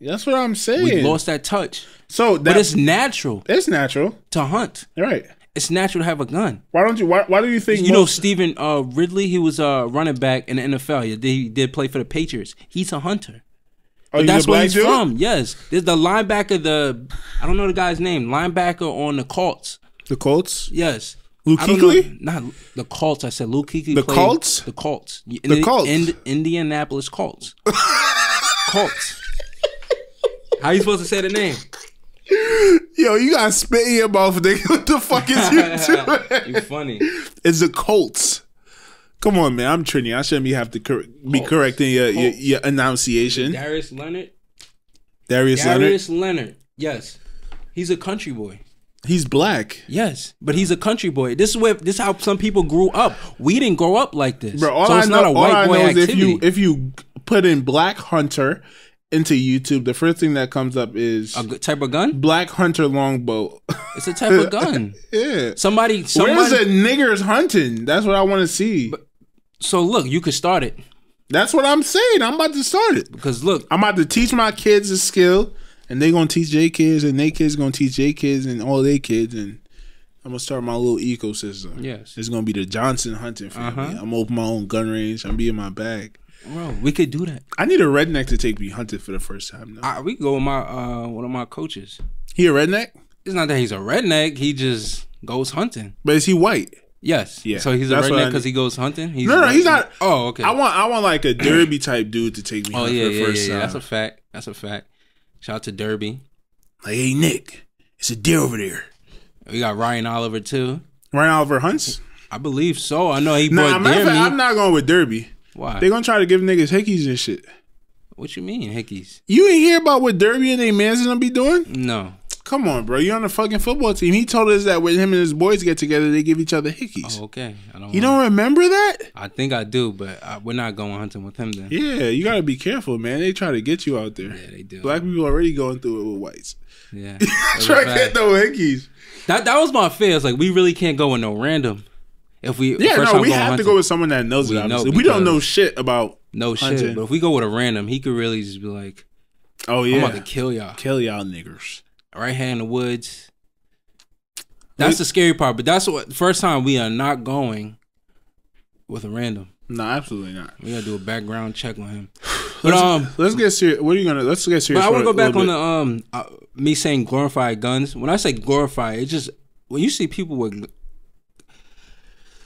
That's what I'm saying. We lost that touch. So, but it's natural. It's natural to hunt. Right. It's natural to have a gun. Why don't you? Why do you think? You know, Stephen Ridley. He was a running back in the NFL. He did play for the Patriots. He's a hunter. Oh, that's where he's from. Yes. There's the linebacker. I don't know the guy's name. Linebacker on the Colts. The Colts. Yes. Luke Kuechly? Not the Colts. I said Luke Kuechly. The Colts. The Colts. The Colts. Indianapolis Colts. Colts. How you supposed to say the name? Yo, you got spit in your mouth, nigga. What the fuck is you doing? You funny. It's the Colts. Come on, man. I'm Trini. I shouldn't have to be correcting your enunciation. Darius Leonard. Darius Leonard. Yes, he's a country boy. He's black. Yes, but he's a country boy. This is how some people grew up. We didn't grow up like this. Bro, so it's not a white boy activity. If you put in black hunter into YouTube, the first thing that comes up is a type of gun. Black hunter longbow. It's a type of gun. Yeah. Somebody. Where's the niggers hunting? That's what I want to see. So look, you could start it. That's what I'm saying. I'm about to start it because look, I'm about to teach my kids a skill, and they gonna teach their kids, and their kids gonna teach their kids, and all their kids, and I'm gonna start my little ecosystem. Yes, it's gonna be the Johnson hunting family. I'm gonna open my own gun range. I'm be in my bag. Bro, we could do that. I need a redneck to take me hunting for the first time. We could go with my one of my coaches. He a redneck? It's not that he's a redneck. He just goes hunting. But is he white? Yes. Yeah. So he's a redneck because he goes hunting. No, he's not. Oh, okay. I want like a Derby type dude to take me. Oh yeah, for the first time. That's a fact. That's a fact. Shout out to Derby. Like, hey Nick, it's a deer over there. We got Ryan Oliver too. Ryan Oliver hunts? I believe so. I know he brought deer meat. I'm not going with Derby. Why? They gonna try to give niggas hickeys and shit. What you mean hickeys? You ain't hear about what Derby and they mans gonna be doing? No. Come on, bro. You're on the fucking football team. He told us that when him and his boys get together, they give each other hickeys. Oh, okay. You don't remember that? I think I do, but we're not going hunting with him then. Yeah, you gotta be careful, man. They try to get you out there. Yeah, they do. Black people already going through it with whites. Yeah. Try to get no hickeys. That was my fear. It's like we really can't go with no random. If we we have to go with someone that knows it. Obviously, we don't know shit about hunting. Shit. But if we go with a random, he could really just be like, "Oh yeah, I'm about to kill y'all, niggers." Right here in the woods. That's the scary part. But that's what first time we are not going with a random. No, absolutely not. We gotta do a background check on him. But let's get serious. What are you gonna? Let's get serious. But I want to go back on the me saying glorified guns. When I say glorify, it just when you see people with.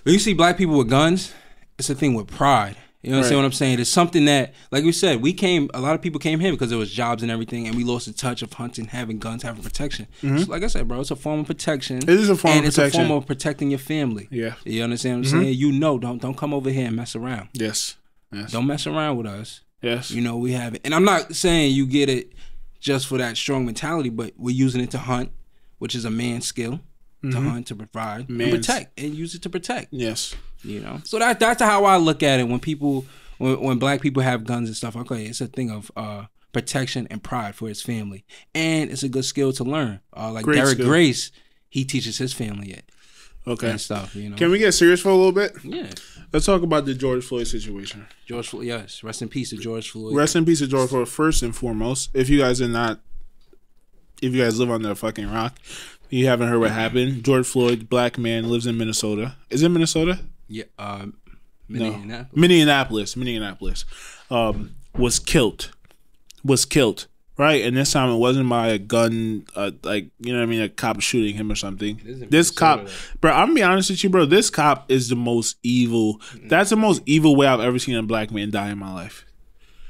When you see black people with guns, it's a thing with pride. You know what I'm saying? It's something that, like we said, a lot of people came here because there was jobs and everything, and we lost the touch of hunting, having guns, having protection. So like I said, bro, it's a form of protection. It is a form of protection. And it's a form of protecting your family. Yeah. You understand what I'm saying? You know, don't come over here and mess around. Yes. Don't mess around with us. Yes. You know, we have it. And I'm not saying you get it just for that strong mentality, but we're using it to hunt, which is a man's skill. To hunt, to provide, and protect, and use it to protect. Yes, you know. So that's how I look at it when black people have guns and stuff. Okay, it's a thing of protection and pride for his family, and it's a good skill to learn. Like Derek Grace, he teaches his family it. Okay, and stuff. You know. Can we get serious for a little bit? Yeah. Let's talk about the George Floyd situation. George Floyd, yes. Rest in peace to George Floyd. Rest in peace to George Floyd. First and foremost, if you guys live on the fucking rock. You haven't heard what happened. George Floyd, black man, lives in Minnesota. Is it Minnesota? Yeah, Minneapolis. Minneapolis. Was killed. Right? And this time it wasn't by a gun, like, you know what I mean, a cop shooting him or something. This cop, bro, I'm gonna be honest with you, bro. This cop is the most evil. That's the most evil way I've ever seen a black man die in my life.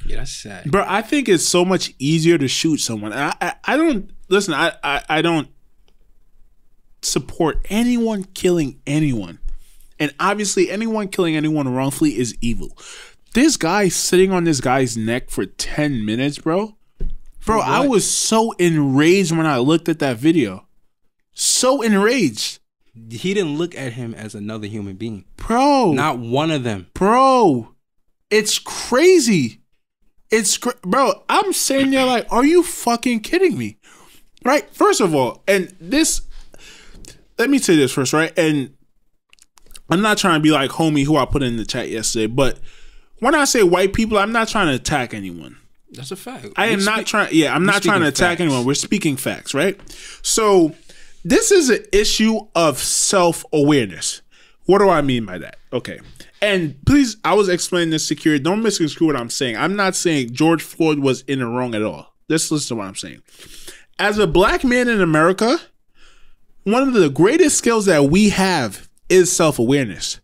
Yeah, that's sad. Bro, I think it's so much easier to shoot someone. I don't, listen, I don't support anyone killing anyone. And obviously, anyone killing anyone wrongfully is evil. This guy sitting on this guy's neck for 10 minutes, bro. Bro, I was so enraged when I looked at that video. So enraged. He didn't look at him as another human being. Bro. Not one of them. Bro. It's crazy. Bro, I'm sitting there like, are you fucking kidding me? Right? First of all, and this, let me say this first, right? And I'm not trying to be like homie who I put in the chat yesterday, but when I say white people, I'm not trying to attack anyone. That's a fact. I'm not trying to attack anyone. We're speaking facts, right? So this is an issue of self-awareness. What do I mean by that? Okay. And please, I was explaining this security. Don't misconstrue what I'm saying. I'm not saying George Floyd was in the wrong at all. Let's listen to what I'm saying. As a black man in America, one of the greatest skills that we have is self-awareness.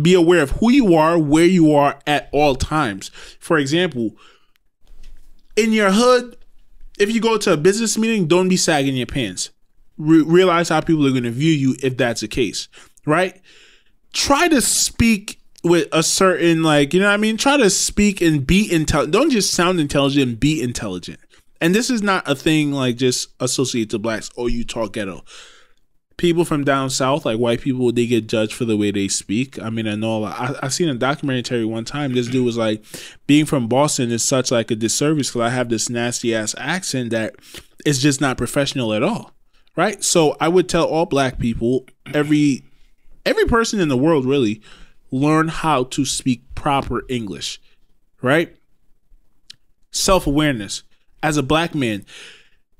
Be aware of who you are, where you are at all times. For example, in your hood, if you go to a business meeting, don't be sagging your pants. Realize how people are going to view you if that's the case, right? Try to speak with a certain, like, you know what I mean? Try to speak and be intelligent. Don't just sound intelligent, be intelligent. And this is not a thing like just associated to blacks. Oh, you talk ghetto. People from down south, like white people, they get judged for the way they speak. I mean, I know I seen a documentary one time. This dude was like, being from Boston is such like a disservice because I have this nasty ass accent that is just not professional at all, right? So I would tell all black people, every person in the world really, learn how to speak proper English, right? Self-awareness. As a black man,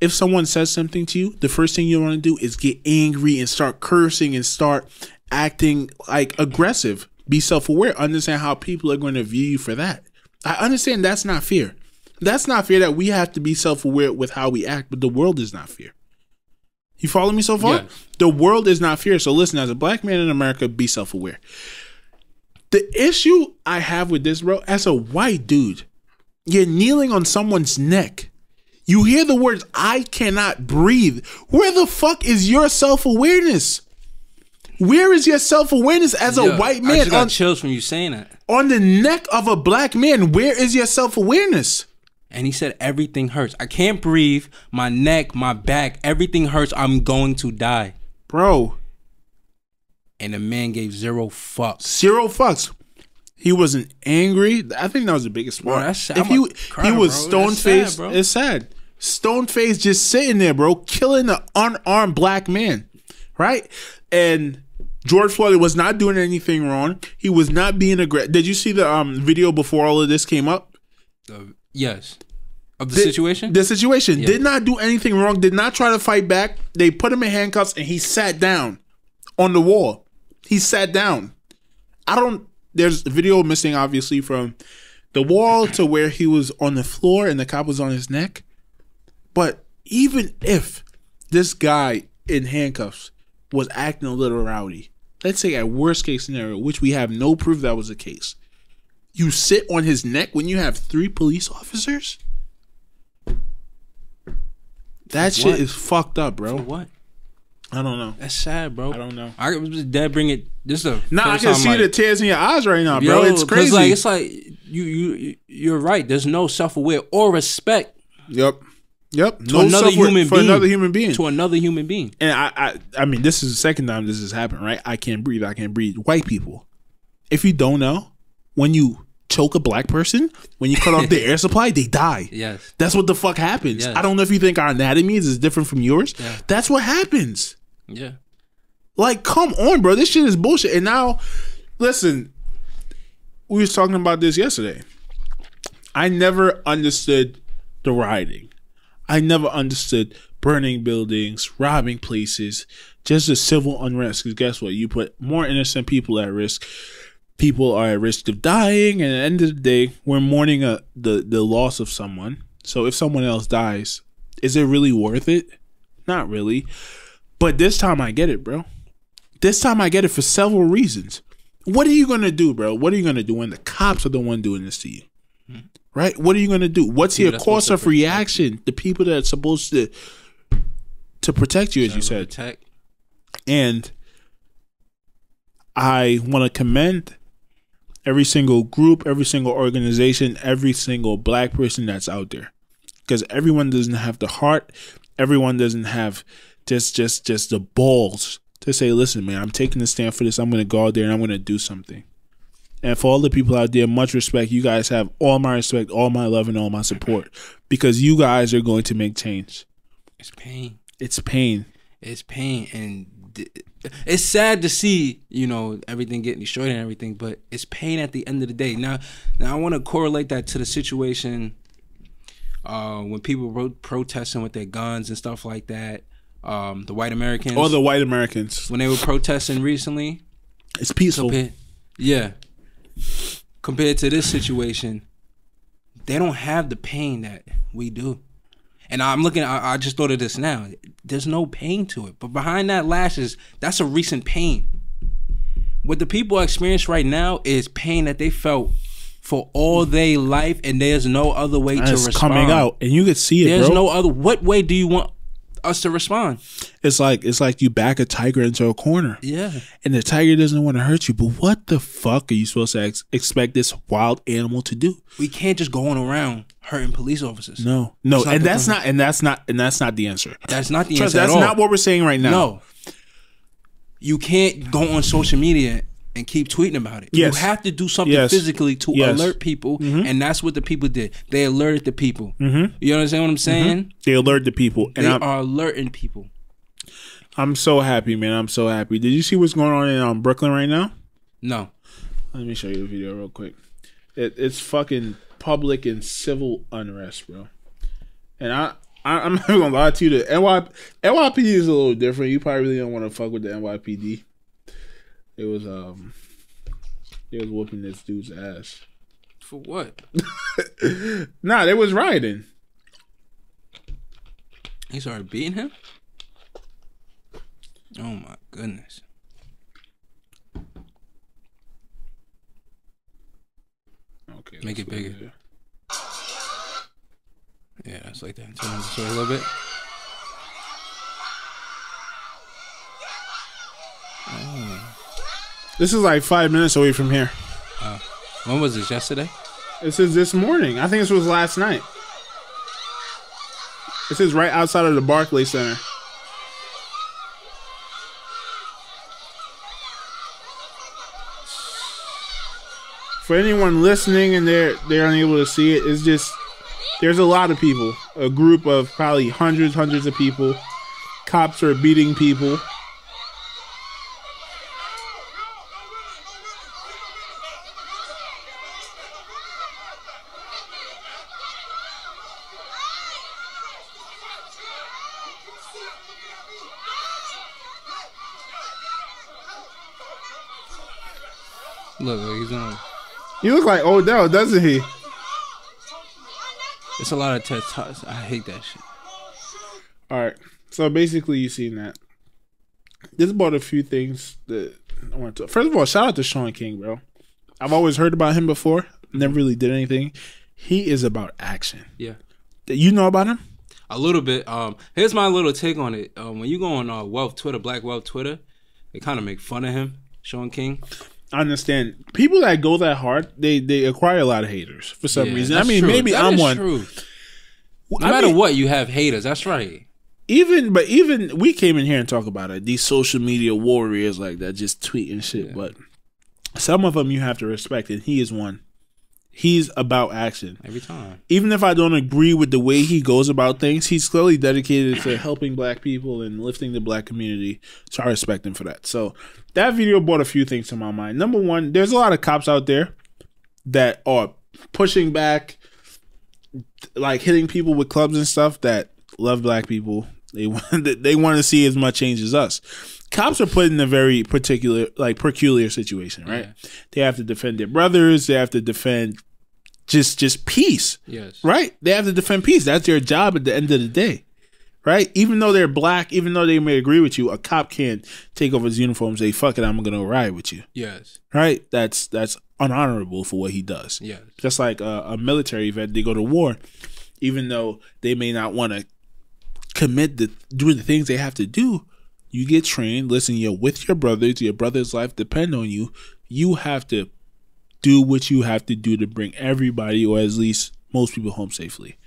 if someone says something to you, the first thing you want to do is get angry and start cursing and start acting like aggressive. Be self-aware. Understand how people are going to view you for that. I understand that's not fair. That's not fair that we have to be self-aware with how we act, but the world is not fair. You follow me so far? Yeah. The world is not fair. So listen, as a black man in America, be self-aware. The issue I have with this, bro, as a white dude, you're kneeling on someone's neck. You hear the words, I cannot breathe. Where the fuck is your self-awareness? Where is your self-awareness as a white man? I just got chills from you saying that. On the neck of a black man, where is your self-awareness? And he said, everything hurts. I can't breathe. My neck, my back, everything hurts. I'm going to die. Bro. And the man gave zero fucks. Zero fucks. He wasn't angry. I think that was the biggest part. Bro, that's sad. If he was stone-faced, it's sad. Stone-faced just sitting there, bro, killing an unarmed black man, right? And George Floyd was not doing anything wrong. He was not being aggressive. Did you see the video before all of this came up? Yes. Of the situation? The situation. Yeah. Did not do anything wrong. Did not try to fight back. They put him in handcuffs and he sat down on the wall. He sat down. There's a video missing, obviously, from the wall to where he was on the floor and the cop was on his neck. But even if this guy in handcuffs was acting a little rowdy, let's say at worst case scenario, which we have no proof that was the case, you sit on his neck when you have 3 police officers? That shit is fucked up, bro. For what? I don't know. That's sad, bro. I don't know. I was just dead. Bring it. This is a I can see the tears in your eyes right now, bro. It's crazy. It's like you're right. There's no self-aware or respect. Yep. To another human being. Another human being. To another human being. And I mean, this is the second time this has happened, right? I can't breathe. White people. If you don't know, when you choke a black person, when you cut off the air supply, they die. Yes. That's what the fuck happens. Yes. I don't know if you think our anatomy is different from yours. Yeah. That's what happens. Yeah. Like, come on, bro. This shit is bullshit. And now, listen, we was talking about this yesterday. I never understood the rioting. I never understood burning buildings, robbing places, just a civil unrest. Because guess what? You put more innocent people at risk. People are at risk of dying. And at the end of the day, we're mourning the loss of someone. So if someone else dies, is it really worth it? Not really. But this time I get it, bro. This time I get it for several reasons. What are you going to do, bro? What are you going to do when the cops are the one doing this to you? Right? What are you going to do? What's your course of reaction? The people that are supposed to protect you, as you said. And I want to commend every single group, every single organization, every single black person that's out there, because everyone doesn't have the heart, everyone doesn't have just the balls to say, listen, man, I'm taking a stand for this. I'm going to go out there and I'm going to do something. And for all the people out there, much respect. You guys have all my respect, all my love, and all my support, because you guys are going to make change. It's pain. It's pain. It's pain. And it's sad to see, everything getting destroyed and everything, but it's pain at the end of the day. Now I want to correlate that to the situation when people were protesting with their guns and stuff like that. The white Americans. All the white Americans. When they were protesting recently. It's peaceful. Compared to this situation, they don't have the pain that we do. And I just thought of this now. There's no pain to it. But behind that lashes, that's a recent pain. What the people experience right now is pain that they felt for all their life, and there's no other way to respond. It's coming out, and you can see it, There's no other. What way do you want us to respond? It's like you back a tiger into a corner. Yeah. And the tiger doesn't want to hurt you, but what the fuck are you supposed to expect this wild animal to do? We can't just go on around hurting police officers. No. And that's not the answer. That's not the answer. That's not what we're saying right now. No. You can't go on social media and keep tweeting about it. Yes. You have to do something physically to alert people, and that's what the people did. They alerted the people. You understand what I'm saying? They alert the people. And they are alerting people. I'm so happy, man. I'm so happy. Did you see what's going on in Brooklyn right now? No. Let me show you the video real quick. It's fucking public and civil unrest, bro. And I'm not gonna lie to you. The NYPD is a little different. You probably really don't want to fuck with the NYPD. It was whooping this dude's ass. For what? Nah, they was rioting. He started beating him? Oh my goodness. Okay. Make it bigger. Yeah, it's like that. Turn this way a little bit. Oh. This is like 5 minutes away from here. When was this? Yesterday? This is this morning. I think this was last night. This is right outside of the Barclays Center. For anyone listening and they're unable to see it, it's just there's a lot of people. A group of probably hundreds of people. Cops are beating people. Look, he's on. He looks like Odell, doesn't he? It's a lot of tests. I hate that shit. All right. So basically, you've seen that. This is about a few things that I want to. First of all, shout out to Sean King, bro. I've always heard about him before. Never really did anything. He is about action. Yeah. You know about him? A little bit. Here's my little take on it. When you go on Wealth Twitter, Black Wealth Twitter, they kind of make fun of him, Sean King. I understand. People that go that hard, they acquire a lot of haters for some reason. I mean, true. maybe that I'm is one. True. No matter what, you have haters. That's right. Even we came in here and talk about it. These social media warriors like that just tweet and shit. Yeah. But some of them you have to respect, and he is one. He's about action every time. Even if I don't agree with the way he goes about things, he's clearly dedicated to helping black people and lifting the black community. So I respect him for that. So that video brought a few things to my mind. Number one, there's a lot of cops out there that are pushing back, like hitting people with clubs and stuff that love black people. They want to see as much change as us. Cops are put in a very peculiar situation, right? Yeah. They have to defend their brothers. They have to defend just peace. Yes. Right? They have to defend peace. That's their job at the end of the day. Right? Even though they're black, even though they may agree with you, a cop can't take off his uniform and say, fuck it, I'm going to ride with you. Yes. Right? That's unhonorable for what he does. Yes. Just like a military vet, they go to war, even though they may not want to commit to doing the things they have to do, You get trained. Listen, you're with your brothers. Your brother's life depend on you. You have to do what you have to do to bring everybody, or at least most people, home safely.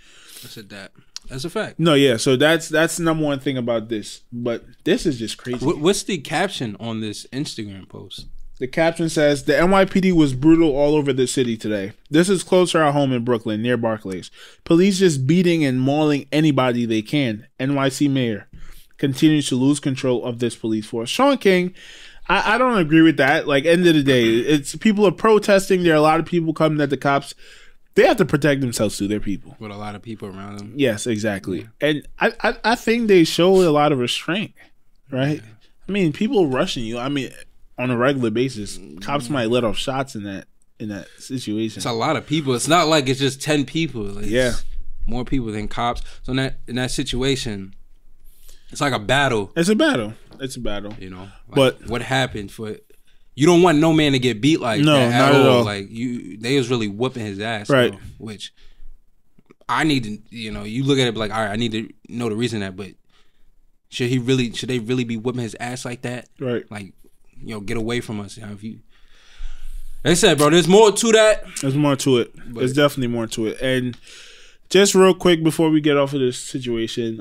That's a fact. No, yeah. So that's the number one thing about this. But this is just crazy. What's the caption on this Instagram post? The caption says, the NYPD was brutal all over the city today. This is close to our home in Brooklyn, near Barclays. Police just beating and mauling anybody they can. NYC mayor continues to lose control of this police force. Sean King, I don't agree with that. Like, end of the day, it's people are protesting. There are a lot of people coming at the cops. They have to protect themselves too. They're people. With a lot of people around them. Yes, exactly. And I think they show a lot of restraint, right? Yeah. I mean, people rushing you. I mean, on a regular basis, cops might let off shots in that situation. It's a lot of people. It's not like it's just 10 people. It's more people than cops. So in that situation, it's like a battle. It's a battle. It's a battle. You know, like, but what happened for? You don't want no man to get beat like that at all. Like they was really whooping his ass, right? Bro, which I need to, you look at it like, all right, I need to know the reason that, but should they really be whooping his ass like that? Right. Like, get away from us. If you, like I said, bro, there's more to that. There's more to it. There's definitely more to it. And just real quick before we get off of this situation,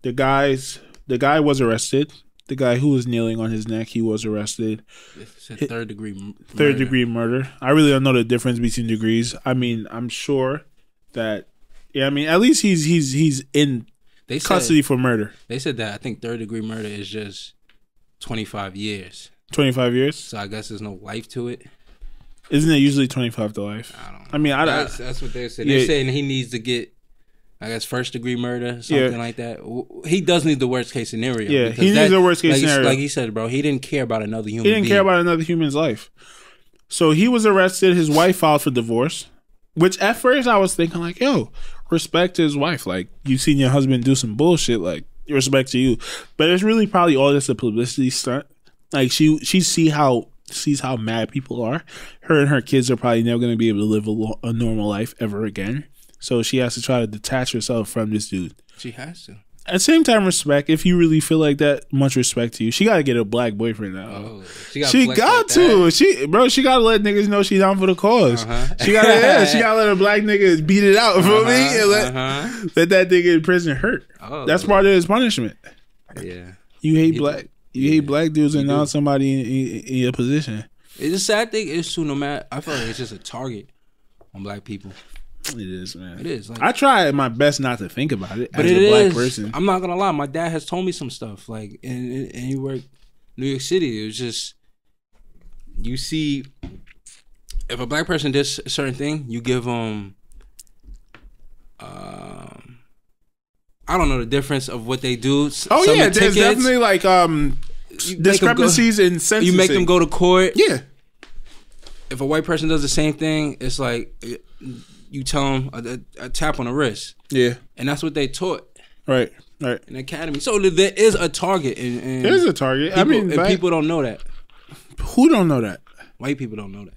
the guy was arrested. The guy who was kneeling on his neck, he was arrested. It's a third degree murder. I really don't know the difference between degrees. I mean, I'm sure that, at least he's in custody for murder. They said that I think third degree murder is just 25 years. 25 years? So I guess there's no life to it. Isn't it usually 25 to life? I don't know. I mean, that's what they said. They're saying he needs to get, I guess, first degree murder, something like that. He does need the worst case scenario. Yeah, he needs the worst case scenario. Like he said, bro, he didn't care about another human being. He didn't care about another human's life. So he was arrested. His wife filed for divorce, which at first I was thinking like, yo, respect to his wife. Like, you seen your husband do some bullshit, like, respect to you. But it's really probably all just a publicity stunt. Like, she sees how mad people are. Her and her kids are probably never going to be able to live a normal life ever again. So she has to try to detach herself from this dude. She has to. At the same time, respect. If you really feel like that, much respect to you. She got to get a black boyfriend now. Oh, she got to. She got to let niggas know she's down for the cause. She got to let a black nigga beat it out for me and let that nigga in prison hurt. Oh, that's part of his punishment. Yeah. You hate black dudes and now somebody in your position. It's a sad thing. It's too, no matter. I feel like it's just a target on black people. It is, man. It is. Like, I try my best not to think about it but as a black person. I'm not gonna lie. My dad has told me some stuff. Like, and he worked in New York City. It was just, you see, if a black person does a certain thing, you give them, I don't know the difference of what they do. Oh yeah, there's definitely like discrepancies in sentencing. You make them go to court. Yeah. If a white person does the same thing, it's like, you tell them a tap on the wrist. Yeah. And that's what they taught. Right. In the academy. So there is a target. And there is a target. People, people don't know that. Who don't know that? White people don't know that.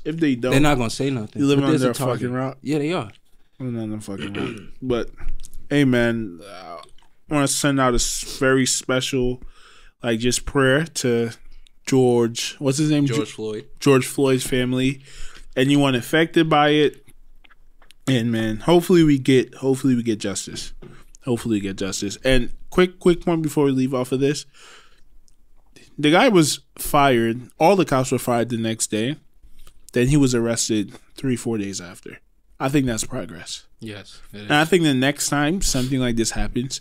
If they don't, they're not going to say nothing. You live under a fucking rock? Yeah, they are. Living under a fucking rock. But, hey, man, I want to send out a very special, like, just prayer to George. What's his name? George Floyd. George Floyd's family. Anyone affected by it, and man, hopefully we get justice. Hopefully we get justice. And quick point before we leave off of this, the guy was fired. All the cops were fired the next day. Then he was arrested 3-4 days after. I think that's progress. Yes, it is. And I think the next time something like this happens,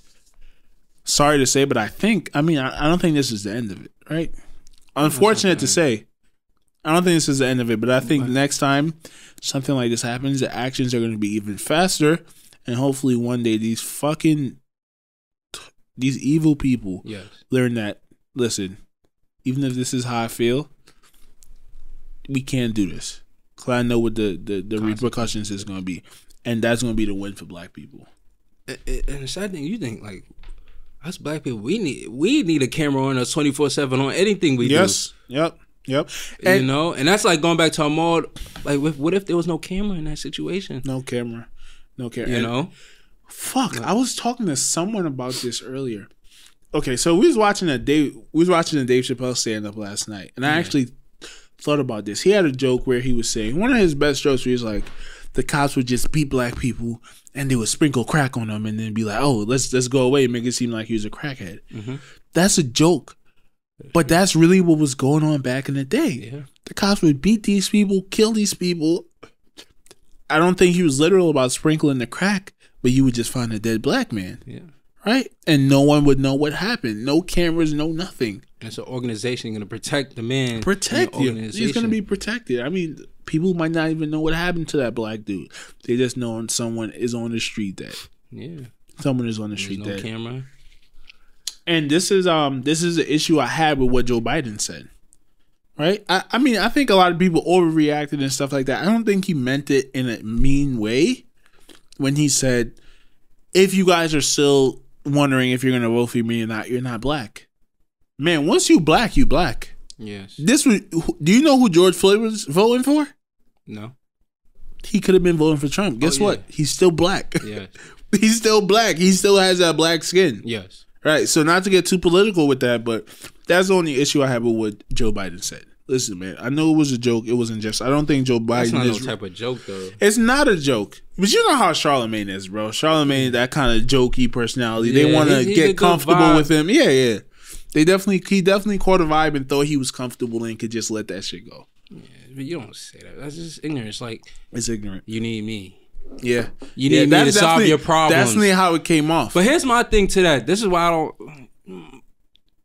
sorry to say, but I don't think this is the end of it. Right? Unfortunate to say. I don't think this is the end of it, but I think next time something like this happens, the actions are going to be even faster, and hopefully one day these evil people learn that, listen, even if this is how I feel, we can't do this. Because I know what the repercussions is going to be, and that's going to be the win for black people. And the sad thing, you think, like, us black people, we need a camera on us 24/7 on anything we do. Yes, Yep. And, and that's like going back to our mall. Like, what if there was no camera in that situation? No camera. You know? Fuck, I was talking to someone about this earlier. okay, so we was watching a Dave Chappelle stand up last night, and I actually thought about this. He had a joke where he was saying one of his best jokes where he was like, the cops would just beat black people and they would sprinkle crack on them and then be like, oh, let's go away and make it seem like he was a crackhead. Mm-hmm. That's a joke. But that's really what was going on back in the day. Yeah. The cops would beat these people, kill these people. I don't think he was literal about sprinkling the crack, but you would just find a dead black man. Yeah. Right? And no one would know what happened. No cameras, no nothing. And it's an organization going to protect the man. Protect him. He's going to be protected. I mean, people might not even know what happened to that black dude. They just know someone is on the street dead. Yeah. Someone is on the street dead. No camera. And this is an issue I had with what Joe Biden said. Right? I mean, I think a lot of people overreacted and stuff like that. I don't think he meant it in a mean way when he said, if you guys are still wondering if you're going to vote for me or not, you're not black. Man, once you black, you black. Yes. Do you know who George Floyd was voting for? No. He could have been voting for Trump. Guess what? He's still black. Yes. He's still black. He still has that black skin. Yes. Right. So not to get too political with that, but that's the only issue I have with what Joe Biden said. Listen, man, I know it was a joke. It wasn't just. I don't think Joe Biden. That's not no type of joke, though. It's not a joke, but you know how Charlemagne is, bro. Charlemagne, that kind of jokey personality. They want to get comfortable with him. Yeah. He definitely caught a vibe and thought he was comfortable and could just let that shit go. Yeah, but you don't say that. That's just ignorance. Like, it's ignorant. You need me. Yeah, you need me to solve your problems. That's definitely how it came off. But here's my thing to that. This is why I don't.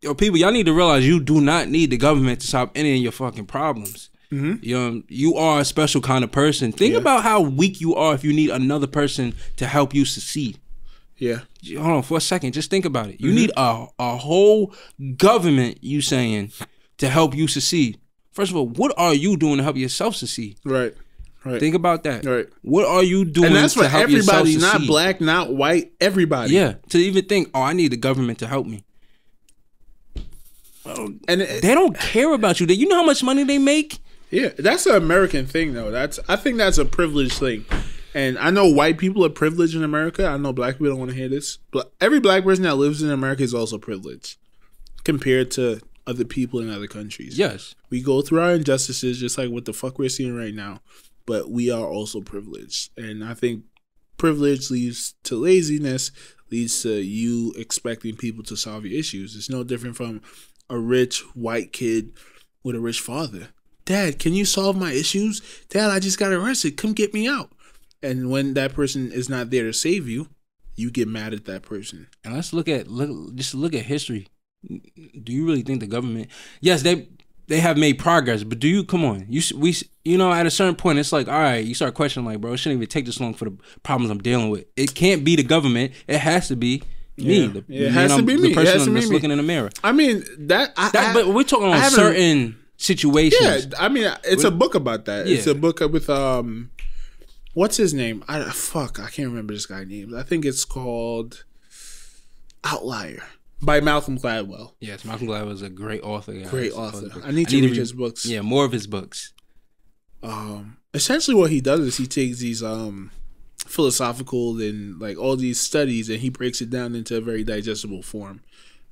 Yo, people, y'all need to realize you do not need the government to solve any of your fucking problems. Mm-hmm. You are a special kind of person. Think about how weak you are if you need another person to help you succeed. Yeah. Hold on for a second. Just think about it. You need a whole government, you saying, to help you succeed. First of all, what are you doing to help yourself succeed? Right. Think about that. Right. What are you doing and that's to for help yourself everybody, succeed? not black, not white, everybody. Yeah. To even think, I need the government to help me. And they don't care about you. You know how much money they make? Yeah, that's an American thing, though. I think that's a privileged thing. And I know white people are privileged in America. I know black people don't want to hear this. But every black person that lives in America is also privileged compared to other people in other countries. Yes. We go through our injustices just like what the fuck we're seeing right now. But we are also privileged. And I think privilege leads to laziness, leads to you expecting people to solve your issues. It's no different from a rich white kid with a rich father. Dad, can you solve my issues? Dad, I just got arrested. Come get me out. And when that person is not there to save you, you get mad at that person. And let's look at history. Do you really think the government? Yes, they have made progress, but do you? Come on, at a certain point, it's like, all right, you start questioning, like, bro, it shouldn't even take this long for the problems I'm dealing with. It can't be the government. It has to be me. It has to be me. The person that's looking in the mirror. I mean but we're talking on certain situations. Yeah, I mean, it's a book about that. Yeah. It's a book with what's his name? I can't remember this guy's name. I think it's called Outlier by Malcolm Gladwell. Yes, Malcolm Gladwell is a great author. Guys. Great author. I need to read his books. Yeah, more of his books. Essentially what he does is he takes these philosophical and like all these studies and he breaks it down into a very digestible form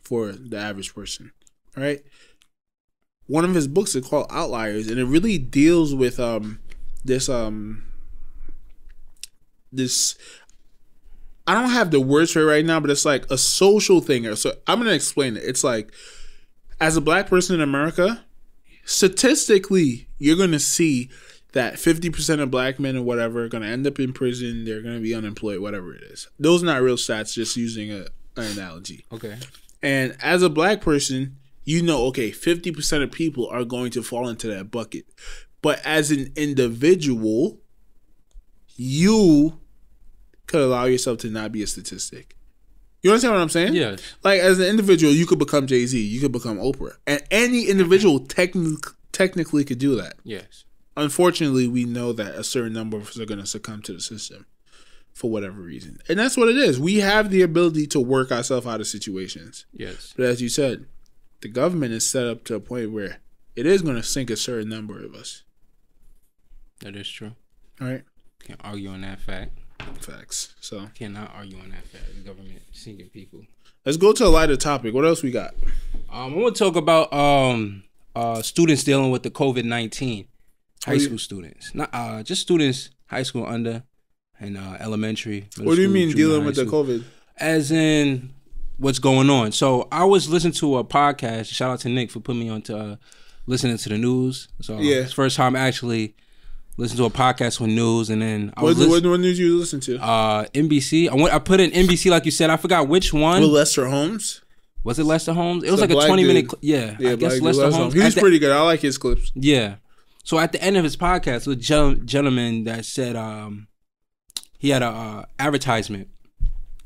for the average person. All right. One of his books is called Outliers, and it really deals with this I don't have the words for it right now, but it's like a social thing. So I'm gonna explain it. It's like, as a black person in America, statistically, you're gonna see that 50% of black men or whatever are gonna end up in prison. They're gonna be unemployed, whatever it is. Those are not real stats. Just using an analogy. Okay. And as a black person, you know, okay, 50% of people are going to fall into that bucket. But as an individual, you could allow yourself to not be a statistic. You understand what I'm saying? Yes. Like, as an individual, you could become Jay-Z. You could become Oprah. And any individual technically could do that. Yes. Unfortunately, we know that a certain number of us are going to succumb to the system for whatever reason. And that's what it is. We have the ability to work ourselves out of situations. Yes. But as you said, the government is set up to a point where it is going to sink a certain number of us. That is true. All right. Can't argue on that fact. Facts. So cannot argue on that fact. The government sinking people. Let's go to a lighter topic. What else we got? I want to talk about students dealing with the COVID-19. High school students, not just students, high school under and elementary. What do you mean dealing with the COVID? As in what's going on. So I was listening to a podcast. Shout out to Nick for putting me on to listening to the news. So it's the first time I actually listened to a podcast with news, and then what news you listen to? NBC. I put in NBC like you said. I forgot which one. With Lester Holmes. Was it Lester Holmes? It was like a 20-minute. Yeah, I guess Lester Holmes. He's pretty good. I like his clips. Yeah. So at the end of his podcast, there was a gentleman that said he had a advertisement,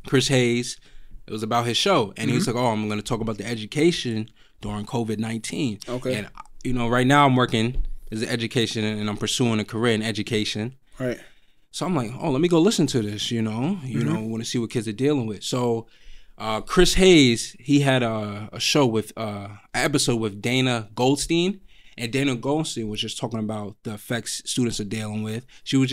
Chris Hayes. It was about his show, and he was like, "Oh, I'm going to talk about the education during COVID-19." Okay. And right now I'm working as an education, and I'm pursuing a career in education. Right. So I'm like, "Oh, let me go listen to this." Want to see what kids are dealing with. So Chris Hayes, he had a show with an episode with Dana Goldstein. And Dana Goldstein was just talking about the effects students are dealing with. She was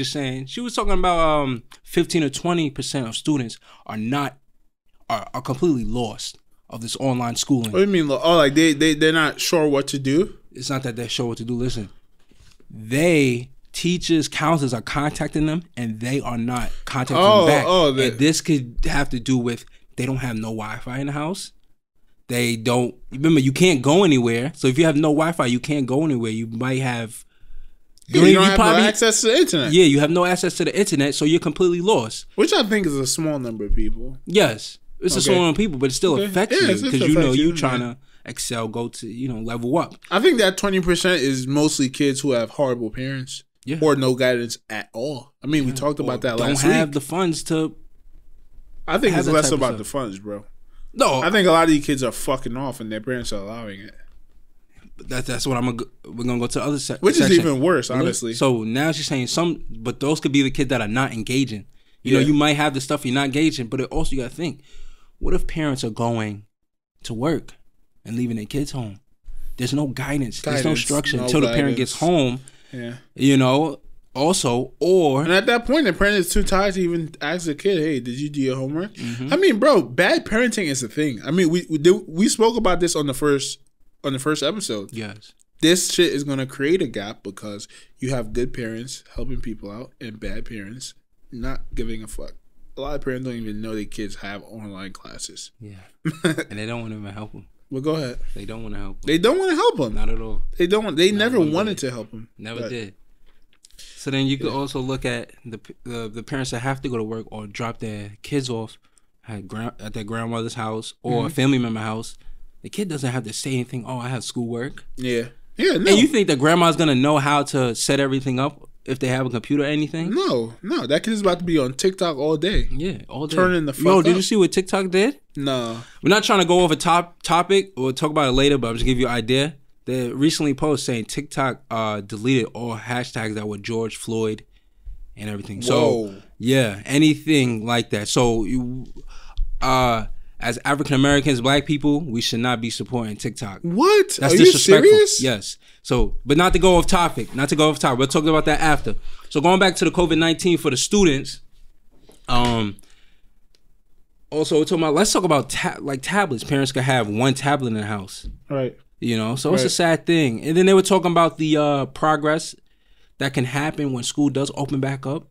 talking about 15 or 20% of students are completely lost of this online schooling. What do you mean? Oh, like they're not sure what to do? It's not that they're sure what to do. Listen, teachers, counselors are contacting them, and they are not contacting them back. And this could have to do with they don't have no Wi-Fi in the house. They don't remember you can't go anywhere. So if you have no Wi-Fi, you can't go anywhere. You might have you don't have no access to the internet. Yeah, you have no access to the internet, so you're completely lost. Which I think is a small number of people. Yes, it's a small number of people, but it still affects you because you trying to excel, go to level up. I think that 20% is mostly kids who have horrible parents or no guidance at all. I mean, we talked about that last week. Don't have the funds to. I think it's less about the funds, bro. No, I think a lot of these kids are fucking off, and their parents are allowing it. That's what we're gonna go to the other section. Which is even worse, honestly. So now she's saying but those could be the kids that are not engaging. You might have the stuff you're not engaging, but also you gotta think, what if parents are going to work and leaving their kids home? There's no guidance. There's no structure until the parent gets home. Yeah. Also, and at that point, the parent is too tired to even ask the kid, "Hey, did you do your homework?" Mm-hmm. I mean, bro, bad parenting is a thing. I mean, we spoke about this on the first episode. Yes, this shit is gonna create a gap because you have good parents helping people out and bad parents not giving a fuck. A lot of parents don't even know their kids have online classes. Yeah, and they don't want to even help them. Well, go ahead. They don't want to help them. They don't want to help them. Not at all. They don't want. They never wanted to help them. Never did. So then you could also look at the parents that have to go to work or drop their kids off at their grandmother's house or a family member house. The kid doesn't have to say anything. Oh, I have schoolwork. Yeah. No. And you think the grandma's gonna know how to set everything up if they have a computer or anything? No. That kid is about to be on TikTok all day. Yeah, all day. Turning the fuck up. Did you see what TikTok did? No. We're not trying to go over topic. We'll talk about it later, but I'm just give you an idea. They recently posted saying TikTok deleted all hashtags that were George Floyd and everything. Whoa. So yeah, anything like that. So as African Americans, Black people, we should not be supporting TikTok. What? That's Are disrespectful. You serious? Yes. So, but not to go off topic. We'll talk about that after. So going back to the COVID-19 for the students. Also, we're talking about. Let's talk about tablets. Parents could have one tablet in the house. Right. So it's a sad thing. And then they were talking about the progress that can happen when school does open back up.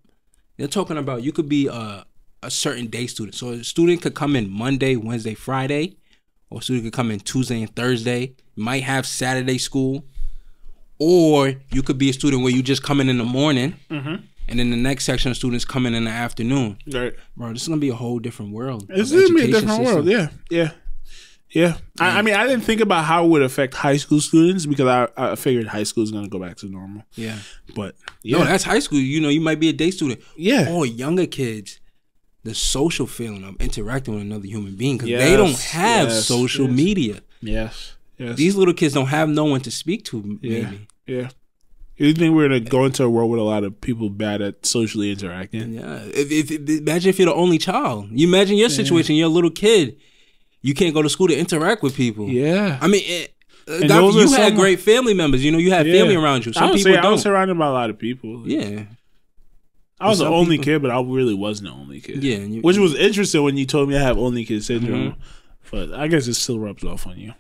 They're talking about you could be a certain day student. So a student could come in Monday, Wednesday, Friday, or a student could come in Tuesday and Thursday. Might have Saturday school, or you could be a student where you just come in the morning, and then the next section of students come in the afternoon. Right, bro. This is gonna be a whole different world. It's gonna be a different world. Yeah. I mean, I didn't think about how it would affect high school students because I figured high school is going to go back to normal. Yeah. But, no, that's high school. You might be a day student. Yeah. Or younger kids, the social feeling of interacting with another human being because they don't have social media. Yes. These little kids don't have no one to speak to, maybe. Yeah. You think we're going to go into a world with a lot of people bad at socially interacting? Yeah. Imagine if you're the only child. You imagine your situation, you're a little kid. You can't go to school to interact with people. Yeah. I mean, you had great family members. You had family around you. Some people don't. I was surrounded by a lot of people. Yeah. I was the only kid, but I really wasn't the only kid. Yeah. Which was interesting when you told me I have only kid syndrome. But I guess it still rubs off on you.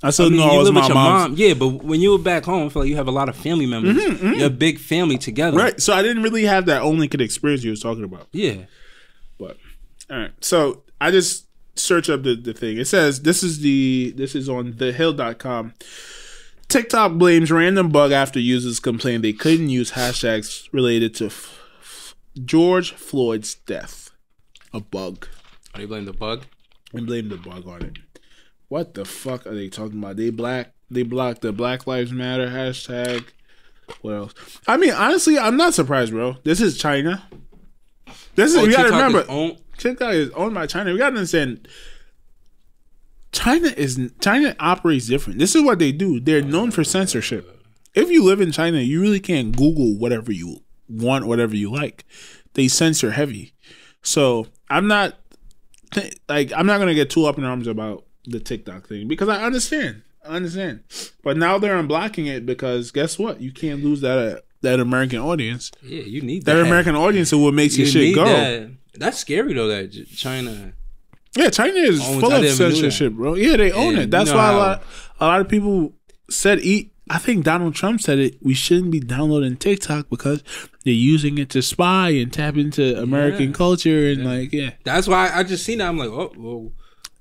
I still I mean, know you I was live my with your mom's. mom. Yeah, but when you were back home, I feel like you have a lot of family members. You're a big family together. Right. So I didn't really have that only kid experience you was talking about. Yeah. But all right. So I just search up the thing. It says this is on thehill.com. TikTok blames random bug after users complained they couldn't use hashtags related to George Floyd's death. A bug. Oh, they blame the bug? They blame the bug on it. What the fuck are they talking about? They blocked the Black Lives Matter hashtag. What else? I mean, honestly, I'm not surprised, bro. This is China. You gotta remember, TikTok is owned by China. We gotta understand. China operates different. This is what they do. They're known for censorship. If you live in China, you really can't Google whatever you want, whatever you like. They censor heavy. So I'm not gonna get too up in arms about the TikTok thing because I understand. But now they're unblocking it because guess what? You can't lose that American audience. Yeah, you need that. That American audience is what makes your shit go. That's scary though. That China. Yeah, China is full of censorship, bro. Yeah, they own it. That's why a lot of people said. I think Donald Trump said it. We shouldn't be downloading TikTok because they're using it to spy and tap into American culture and That's why I just seen that. I'm like, oh, well.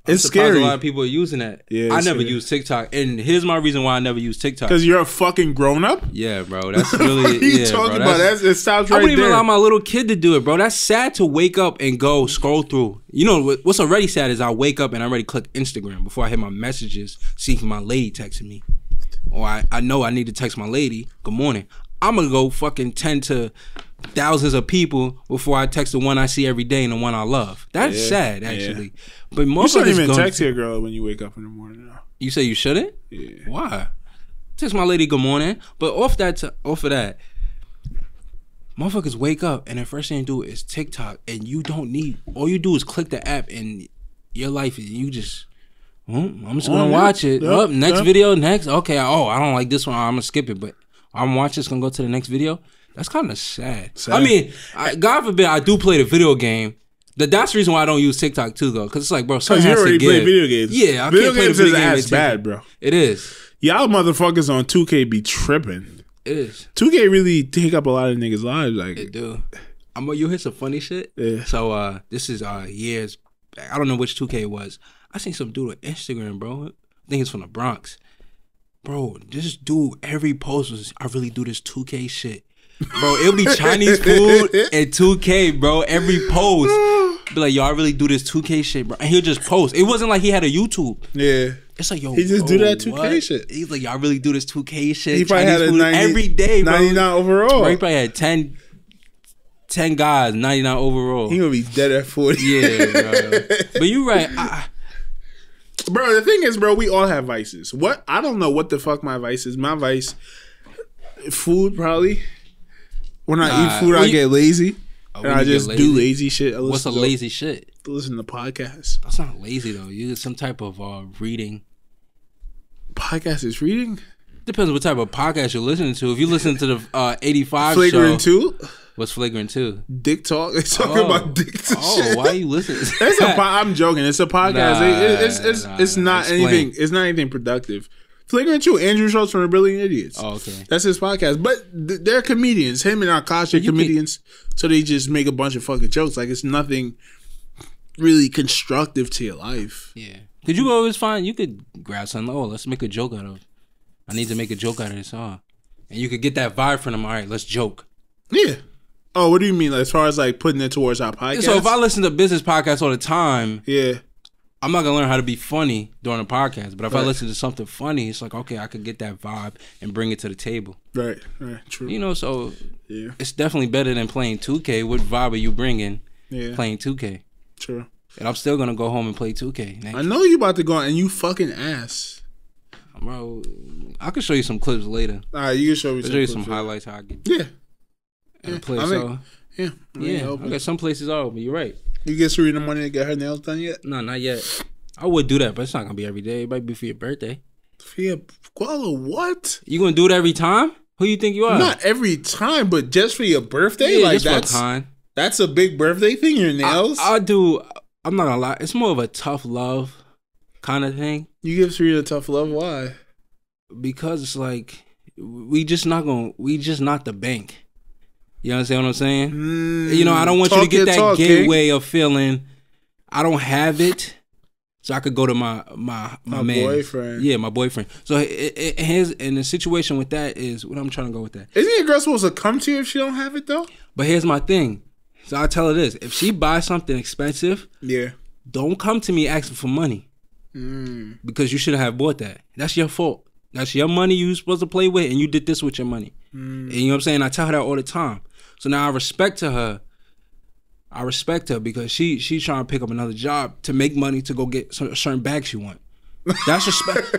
It's scary. A lot of people are using that. Yeah, I never use TikTok, and here's my reason why I never use TikTok. Because you're a fucking grown up. Yeah, bro. That's really. What are you talking about? It stops right there. I wouldn't even allow my little kid to do it, bro. That's sad to wake up and go scroll through. You know what's already sad is I wake up and I already click Instagram before I hit my messages, seeing my lady texting me, or I know I need to text my lady. Good morning. I'm gonna go fucking 10 to thousands of people before I text the one I see every day and the one I love. That's sad, actually. Yeah. But you shouldn't even text your girl when you wake up in the morning. Though. You say you shouldn't? Yeah. Why? Text my lady good morning. But off of that, motherfuckers wake up and the first thing you do is TikTok, and you don't need. All you do is click the app, and your life is you just. I'm just gonna watch it. Next video, next. Okay. I don't like this one. I'm gonna skip it, but I'm watching. It's gonna go to the next video. That's kind of sad. I mean, God forbid I do play the video game. That's the reason why I don't use TikTok too, though. Because it's like, bro, something has to give. Play video games. Yeah, I video can't play games the video is bad, bro. It is. Y'all motherfuckers on 2K be tripping. It is. 2K really take up a lot of niggas' lives. Like it do. You hear some funny shit? Yeah. So this is years back. I don't know which 2K it was. I seen some dude on Instagram, bro. I think it's from the Bronx. Bro, this dude, every post was, I really do this 2K shit. Bro, it'll be Chinese food and 2K, bro. Every post. Be like, yo, I really do this 2K shit, bro. And he'll just post. It wasn't like he had a YouTube. Yeah. It's like, yo, he just do that 2K shit. He's like, yo, I really do this 2K shit. He probably Chinese had a food 90, every day, bro. 99 overall. Bro, he probably had 10 guys, 99 overall. He gonna be dead at 40. Yeah, bro. But you right. Bro, the thing is, bro, we all have vices. What? I don't know what the fuck my vice is. My vice, food, probably. When I eat food, I get lazy. And I just do lazy shit. What's a lazy shit? Listen to podcasts. That's not lazy, though. You do some type of reading. Podcast is reading? Depends what type of podcast you're listening to. If you listen to the 85 Flagrant show. 2? What's Flagrant 2? Dick talk. They're talking about dicks and shit. Why are you listening? I'm joking. It's a podcast. It's not anything. It's not anything productive. Flagrant 2, Andrew Schultz from the Brilliant Idiots. Oh, okay. That's his podcast. But they're comedians. Him and Akash are comedians. So they just make a bunch of fucking jokes. Like, it's nothing really constructive to your life. Yeah. Could you always find, you could grab something, let's make a joke out of it. I need to make a joke out of this song. And you could get that vibe from them. All right, let's joke. Yeah. Oh, what do you mean? As far as like putting it towards our podcast? So if I listen to business podcasts all the time, yeah, I'm not gonna learn how to be funny during a podcast. But if I listen to something funny, it's like, okay, I could get that vibe and bring it to the table. Right, true. You know, so it's definitely better than playing 2K. What vibe are you bringing? Yeah, playing 2K. True. And I'm still gonna go home and play 2K. Next. I know you about to go and you fucking ass. Bro, I can show you some clips later. All right, you can show me some highlights how I get. Yeah. Play, I got some places are open. You're right. You get Serena money to get her nails done yet? No, not yet. I would do that, but it's not gonna be every day. It might be for your birthday. For your what? You gonna do it every time? Who you think you are? Not every time, but just for your birthday. Yeah, like that's a big birthday thing. Your nails. I do. I'm not gonna lie. It's more of a tough love. kind of thing. You give Serena tough love. Why? Because it's like we just not the bank. You understand what I'm saying? You know, I don't want you to get that gateway of feeling I don't have it, so I could go to my man, boyfriend. Yeah, my boyfriend. So and the situation with that is what I'm trying to go with that. Isn't your girl supposed to come to you if she don't have it though? But here's my thing. So I tell her this: if she buys something expensive, don't come to me asking for money because you should have bought that. That's your fault. That's your money you were supposed to play with, and you did this with your money. And you know what I'm saying? I tell her that all the time. So now I respect her because she's trying to pick up another job to make money to go get a certain bag she want. That's respect.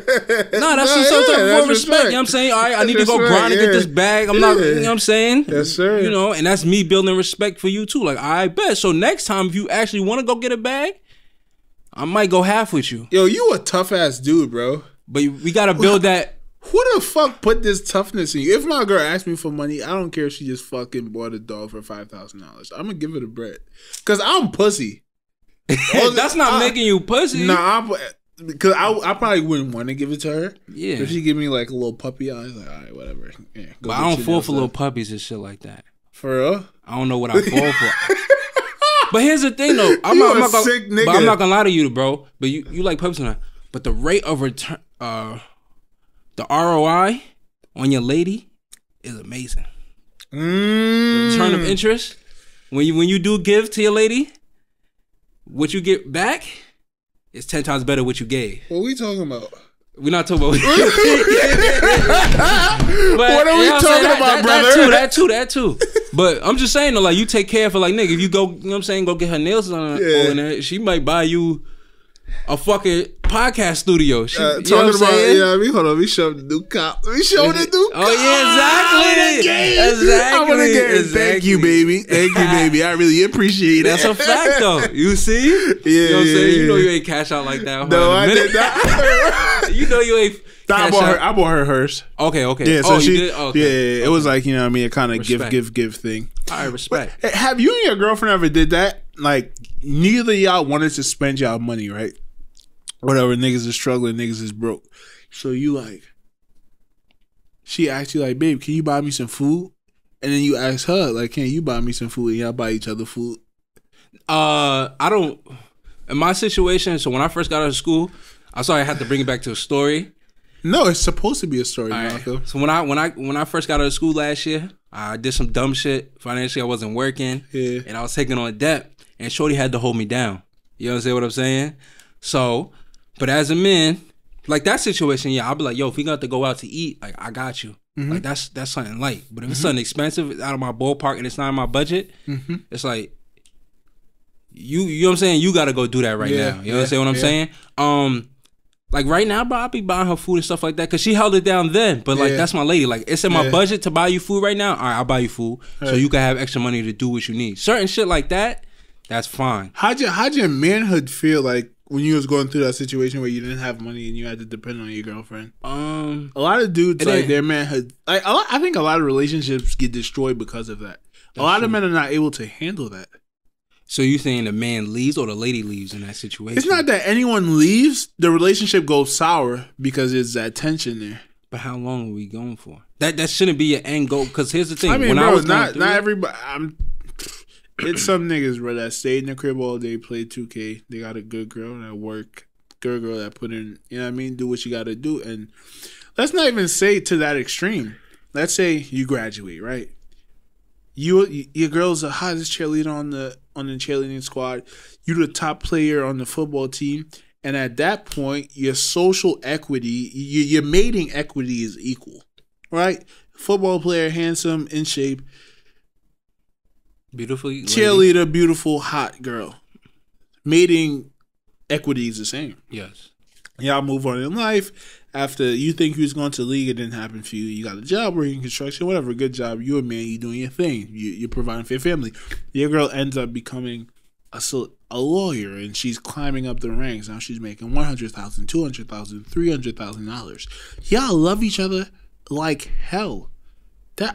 That's some type of respect. You know what I'm saying? All right, I need to go grind and get this bag. I'm not, you know what I'm saying? Yes, sir. You know, and that's me building respect for you too. Like, I bet. So next time if you actually want to go get a bag, I might go half with you. Yo, you a tough ass dude, bro. But we got to build that. Who the fuck put this toughness in you? If my girl asks me for money, I don't care if she just fucking bought a dog for $5,000. I'm gonna give her the bread, cause I'm pussy. That's not making you pussy. Nah, because I probably wouldn't want to give it to her. Yeah. If she give me like a little puppy eyes, like all right, whatever. Yeah, but I don't fall for little puppies and shit like that. For real? I don't know what I fall for. But here's the thing though, I'm not gonna lie to you, bro. But you like puppies or not? But the rate of return, the ROI on your lady is amazing. The return of interest, when you do give to your lady, what you get back is 10 times better what you gave. What are we talking about? We're not talking about. What are we talking about, brother? That too. But I'm just saying though, like you take care of her, like nigga, if you go, you know what I'm saying, go get her nails on there, she might buy you a fucking podcast studio. You know what I'm saying? Hold on. We showed the new cop. Oh yeah, exactly. Thank you, baby. I really appreciate it. That's a fact, though. You see? Yeah. You know what I'm saying? You know you ain't cash out like that. No, I did not. You know you ain't. I bought her hers. Okay. Yeah, so you did? Okay. It was like, you know what I mean, a kind of give thing. All right, respect. But have you and your girlfriend ever did that? Like, neither of y'all wanted to spend y'all money, right? Whatever, niggas is struggling, niggas is broke. So you like, she asked you like, babe, can you buy me some food? And then you ask her like, can you buy me some food? And y'all buy each other food. I don't. In my situation, so when I first got out of school, I saw I had to bring it back to a story. No, it's supposed to be a story, Malcolm. Right. So when I first got out of school last year, I did some dumb shit. Financially, I wasn't working. Yeah. And I was taking on debt. And Shorty had to hold me down. You understand what I'm saying? So, but as a man, like that situation, yeah, I'll be like, yo, if we got to go out to eat, like I got you. Like that's something light. But if it's something expensive, it's out of my ballpark and it's not in my budget, it's like you know what I'm saying? You gotta go do that right now. You understand what I'm saying? Like right now, bro, I'll be buying her food and stuff like that because she held it down then. But like that's my lady. Like it's in my budget to buy you food right now. All right, I'll buy you food so you can have extra money to do what you need. Certain shit like that, that's fine. How'd your manhood feel like when you was going through that situation where you didn't have money and you had to depend on your girlfriend? A lot of dudes like their manhood. Like I think a lot of relationships get destroyed because of that. A lot of men are not able to handle that. So you saying the man leaves or the lady leaves in that situation? It's not that anyone leaves. The relationship goes sour because there's that tension there. But how long are we going for? That shouldn't be your end goal. Because here's the thing. I mean, when bro, not everybody. It's some niggas, bro, that stayed in the crib all day, played 2K. They got a good girl that work, good girl that put in, you know what I mean, do what you got to do. And let's not even say to that extreme. Let's say you graduate, right? Your girl's the hottest cheerleader on the cheerleading squad. You're the top player on the football team, and at that point, your social equity, your mating equity is equal, right? Football player, handsome, in shape, beautiful cheerleader, lady. Beautiful, hot girl. Mating equity is the same. Yes. Y'all move on in life. After you think you was going to the league, it didn't happen for you. You got a job working construction, whatever, good job. You're a man, you're doing your thing. You're providing for your family. Your girl ends up becoming a lawyer, and she's climbing up the ranks. Now she's making $100,000, $200,000, $300,000. Y'all love each other like hell.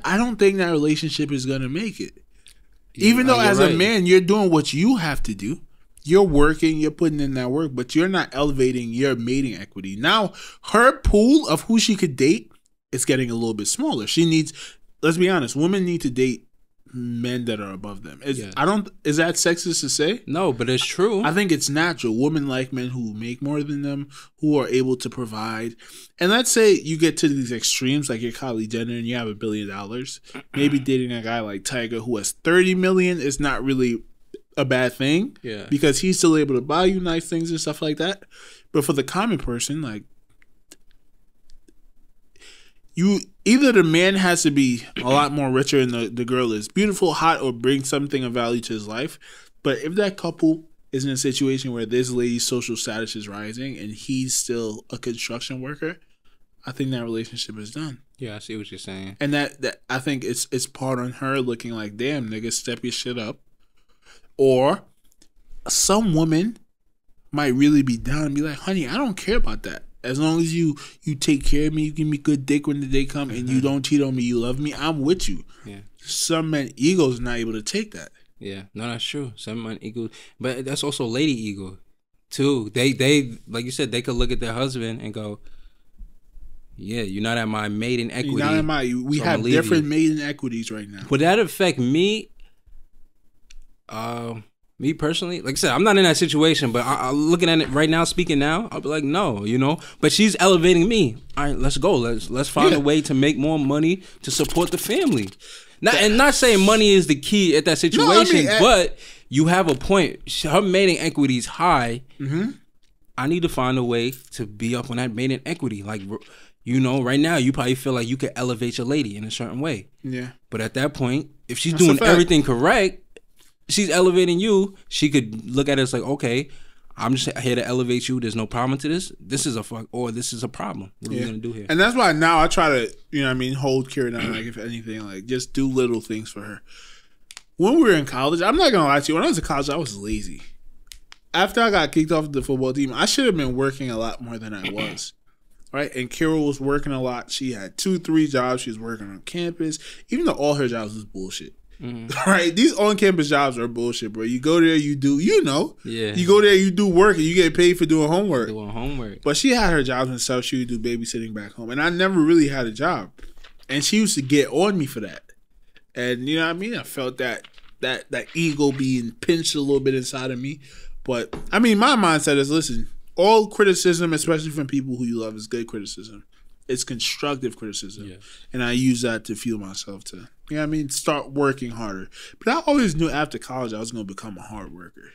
I don't think that relationship is gonna make it. Even though as a man, you're doing what you have to do. you're working, you're putting in that work, but you're not elevating your mating equity. Now, her pool of who she could date is getting a little bit smaller. She needs, let's be honest, women need to date men that are above them. Is that sexist to say? No, but it's true. I think it's natural. Women like men who make more than them, who are able to provide. And let's say you get to these extremes, like you're Kylie Jenner and you have $1 billion. Maybe dating a guy like Tiger who has 30 million is not really a bad thing. Yeah. Because he's still able to buy you nice things and stuff like that. But for the common person, like, either the man has to be a lot more richer and the girl is beautiful, hot, or bring something of value to his life. But if that couple is in a situation where this lady's social status is rising and he's still a construction worker, I think that relationship is done. Yeah, I see what you're saying. And that I think it's part on her looking like, damn, nigga, step your shit up. Or some woman might really be down and be like, honey, I don't care about that. As long as you take care of me, you give me good dick when the day come, and you don't cheat on me, you love me, I'm with you. Yeah. Some men egos not able to take that. Yeah, no, that's true. Some men ego, but that's also lady ego, too. They like you said, they could look at their husband and go, "Yeah, you're not at my maiden equity. You're not at my. We so have different maiden equities right now." Would that affect me? Me personally, like I said, I'm not in that situation, but I'm looking at it right now, speaking now, I'll be like, no, you know. But she's elevating me. All right, let's go. Let's find a way to make more money to support the family. Not saying money is the key at that situation, but you have a point. Her mating equity is high. Mm-hmm. I need to find a way to be up on that mating equity. Like, you know, right now you probably feel like you could elevate your lady in a certain way. Yeah. But at that point, if she's doing everything correct, she's elevating you, she could look at it as like, okay, I'm just here to elevate you. There's no problem to this. This is a fuck, or this is a problem. What are we going to do here? And that's why now I try to, you know what I mean, hold Kira down, like, if anything, like, just do little things for her. When we were in college, I'm not going to lie to you, when I was in college, I was lazy. After I got kicked off the football team, I should have been working a lot more than I was. Right? And Kira was working a lot. She had 2-3 jobs. She was working on campus, even though all her jobs was bullshit. Mm-hmm. Right, these on-campus jobs are bullshit, bro. You go there, you do, you know. Yeah. You go there, you do work, and you get paid for doing homework. But she had her jobs and stuff. She would do babysitting back home, and I never really had a job. And she used to get on me for that. And you know what I mean? I felt that ego being pinched a little bit inside of me. But I mean, my mindset is, listen, all criticism, especially from people who you love, is good criticism. It's constructive criticism. Yeah. And I use that to fuel myself to, you know what I mean, start working harder. But I always knew after college I was going to become a hard worker.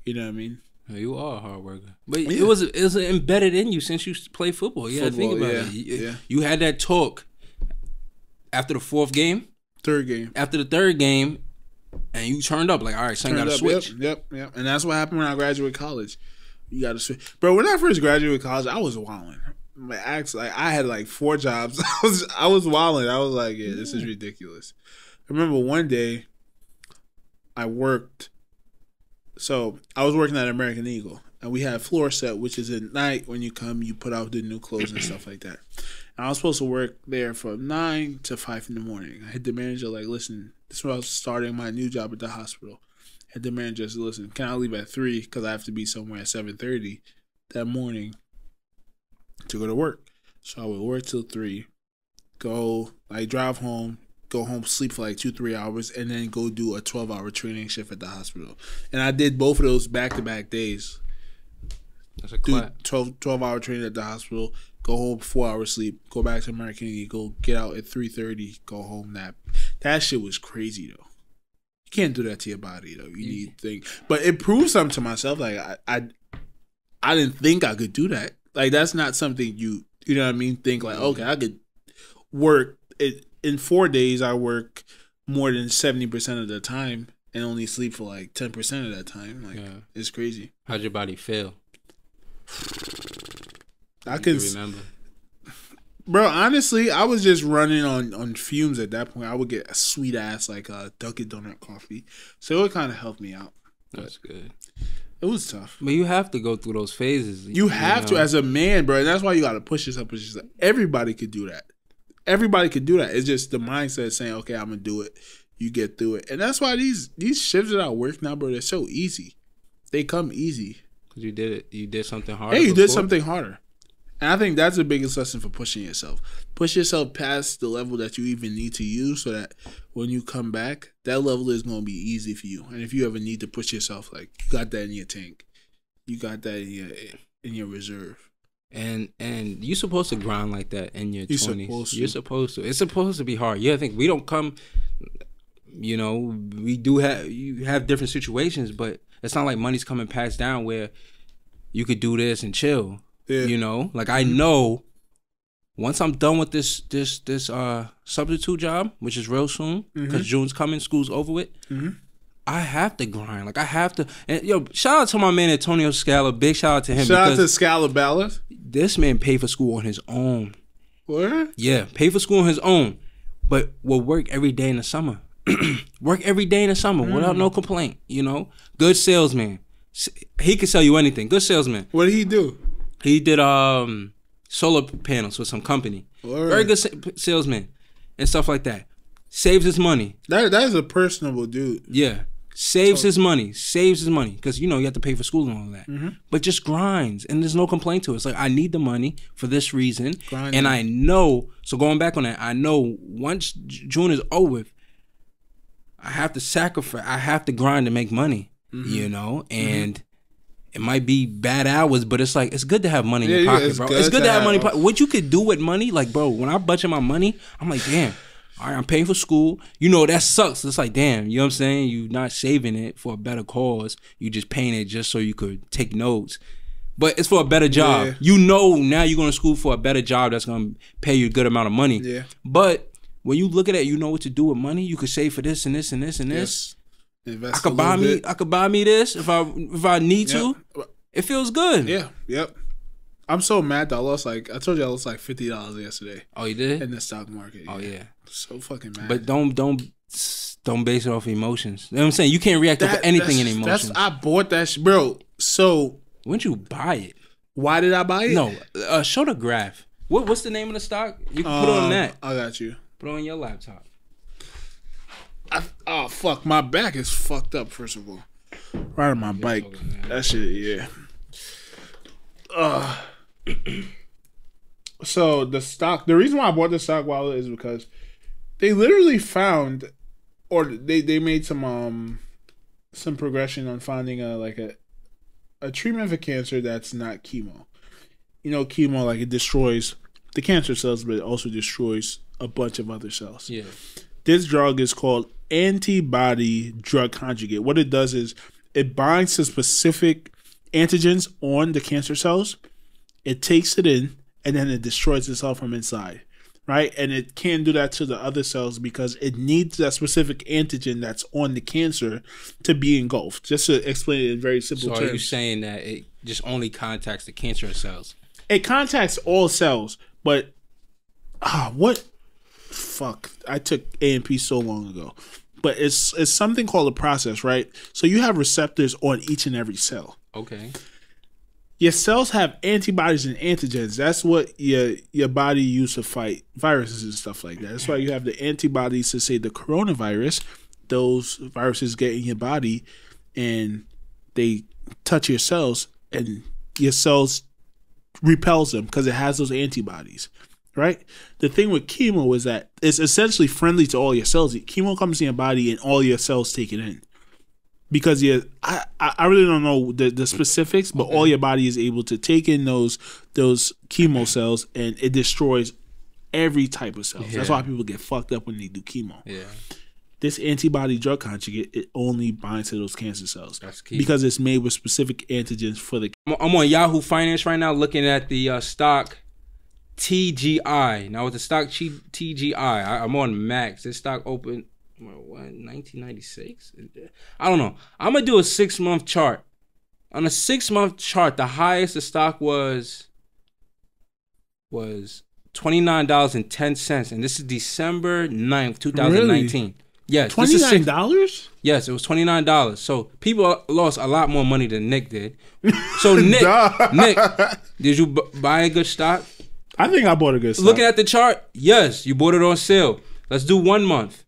You know what I mean? You are a hard worker. But it was embedded in you since you played football. You had to think about it. You had that talk after the fourth game. Third game. After the third game, and you turned up like, all right, son, got to switch. Yep. And that's what happened when I graduated college. You got to switch. Bro, when I first graduated college, I was wilding. I had like 4 jobs. I was wilding. I was like, yeah, this is ridiculous. I remember one day I worked. So I was working at American Eagle, and we had floor set, which is at night when you come, you put out the new clothes and stuff like that. And I was supposed to work there from 9 to 5 in the morning. I hit the manager like, listen, this is when I was starting my new job at the hospital. I hit the manager said, listen, can I leave at 3 because I have to be somewhere at 7:30 that morning to go to work. So I would work till 3, drive home, go home, sleep for like 2-3 hours, and then go do a 12-hour training shift at the hospital. And I did both of those back-to-back days. That's a clap. 12-hour training at the hospital, go home, 4 hours sleep, go back to American Eagle, get out at 3:30, go home, nap. That shit was crazy, though. You can't do that to your body, though. You need things. But it proved something to myself. Like, I didn't think I could do that. Like, that's not something you know what I mean? Think like, okay, I could work. In 4 days, I work more than 70% of the time and only sleep for like 10% of that time. Like, it's crazy. How'd your body feel? I could remember. Bro, honestly, I was just running on fumes at that point. I would get a sweet ass like Dunkin' Donut coffee. So it would kind of help me out. That's good. It was tough. But you have to go through those phases. You have to as a man, bro. And that's why you got to push yourself. Everybody could do that. Everybody could do that. It's just the mindset saying, okay, I'm going to do it. You get through it. And that's why these shifts that I work now, bro, they're so easy. They come easy. Because you did it. You did something harder. Hey, you did something harder. And I think that's the biggest lesson for pushing yourself. Push yourself past the level that you even need to use so that when you come back, that level is going to be easy for you. And if you ever need to push yourself, like, you got that in your tank. You got that in your reserve. And you're supposed to grind like that in your 20s. You're supposed to. It's supposed to be hard. Yeah, I think we don't come, you know, you have different situations, but it's not like money's coming passed down where you could do this and chill. Yeah. You know, like I know once I'm done with this substitute job, which is real soon, because June's coming, school's over with. I have to grind. Like I have to. And yo, shout out to my man Antonio Scala. Big shout out to him. Shout out to Scala Ballas. This man paid for school on his own. What? Yeah, paid for school on his own, but will work every day in the summer. Work every day in the summer without no complaint. You know, good salesman. He can sell you anything. Good salesman. What did he do? He did solar panels with some company. Word. Very good salesman and stuff like that. Saves his money. That is a personable dude. Yeah. Saves his money. Because, you know, you have to pay for school and all that. But just grinds. And there's no complaint to it. It's like, I need the money for this reason. Grinding. And I know, so going back on that, I know once June is over with, I have to sacrifice. I have to grind to make money, you know? And it might be bad hours, but it's like, it's good to have money in your pocket, bro. It's good to have money. What you could do with money, like, bro, when I budget my money, I'm like, damn, all right, I'm paying for school. You know, that sucks. It's like, damn, you know what I'm saying? You're not saving it for a better cause. You just paying it just so you could take notes. But it's for a better job. Yeah. You know now you're going to school for a better job that's going to pay you a good amount of money. Yeah. But when you look at it, you know what to do with money. You could save for this and this and this and this. Invest I could buy me this if I need to. It feels good. Yeah. Yep. I'm so mad that I lost I told you I lost like $50 yesterday. Oh, you did? In the stock market. Oh yeah. So fucking mad. But don't base it off emotions. You know what I'm saying? You can't react to anything in emotions. I bought that shit, bro. So when'd you buy it? Why did I buy it? No. Show the graph. What's the name of the stock? You can put it on that. I got you. Put it on your laptop. Oh fuck, my back is fucked up. First of all, right on my bike, that shit, yeah. So the reason why I bought the stock wallet is because they literally found, or they made some progression on finding a treatment for cancer that's not chemo. You know, chemo, like, it destroys the cancer cells, but it also destroys a bunch of other cells. Yeah. This drug is called antibody drug conjugate. What it does is it binds to specific antigens on the cancer cells. It takes it in, and then it destroys itself from inside, right? And it can't do that to the other cells because it needs that specific antigen that's on the cancer to be engulfed. Just to explain it in very simple terms. So are you saying that it just only contacts the cancerous cells? It contacts all cells, but what? Fuck, I took A&P so long ago. But it's something called a process, right? So you have receptors on each and every cell. Okay. Your cells have antibodies and antigens. That's what your body uses to fight viruses and stuff like that. That's why you have the antibodies to, say, the coronavirus. Those viruses get in your body and they touch your cells, and your cells repels them because it has those antibodies. Right? The thing with chemo is that it's essentially friendly to all your cells. Chemo comes in your body and all your cells take it in. Because I really don't know the specifics, but all your body is able to take in those chemo cells, and it destroys every type of cells. Yeah. That's why people get fucked up when they do chemo. Yeah. This antibody drug conjugate, it only binds to those cancer cells. That's key. Because it's made with specific antigens for the... I'm on Yahoo Finance right now looking at the stock TGI. Now with the stock TGI, I'm on Max. This stock opened, what, 1996? I don't know. I'm going to do a 6-month chart. On a 6-month chart, the highest the stock was $29.10. And this is December 9th, 2019. Really? Yes. $29? Yes, it was $29. So people lost a lot more money than Nick did. So Nick, did you buy a good stock? I think I bought a good stock. Looking at the chart, yes, you bought it on sale. Let's do 1 month.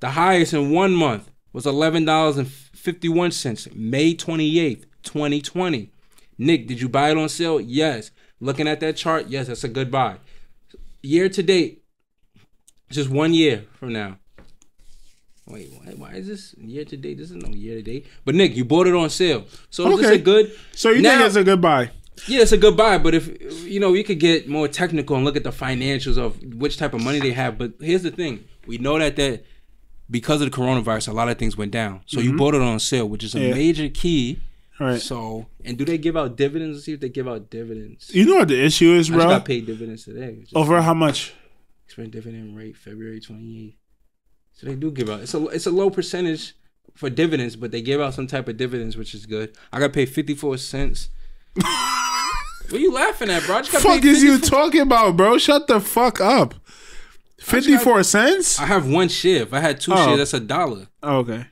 The highest in 1 month was $11.50. 51 cents. May 28th, 2020. Nick, did you buy it on sale? Yes. Looking at that chart, yes, that's a good buy. Year to date, just 1 year from now. Wait, why is this year to date? This is no year to date. But Nick, you bought it on sale. So is this a good... So you think it's a good buy? Yeah, it's a good buy. But if, we could get more technical and look at the financials of which type of money they have. But here's the thing. We know that because of the coronavirus, a lot of things went down. So you bought it on sale, which is a major key. All right. So, and do they give out dividends? Let's see if they give out dividends. You know what the issue is, bro? I just got paid dividends today. Over how much? Expect dividend rate February 28th. So they do give out. It's a low percentage for dividends, but they give out some type of dividends, which is good. I got paid 54 cents. What are you laughing at, bro? Fuck is you talking about, bro? Shut the fuck up. 54 cents? I have one share. If I had two shares, that's $1. Okay.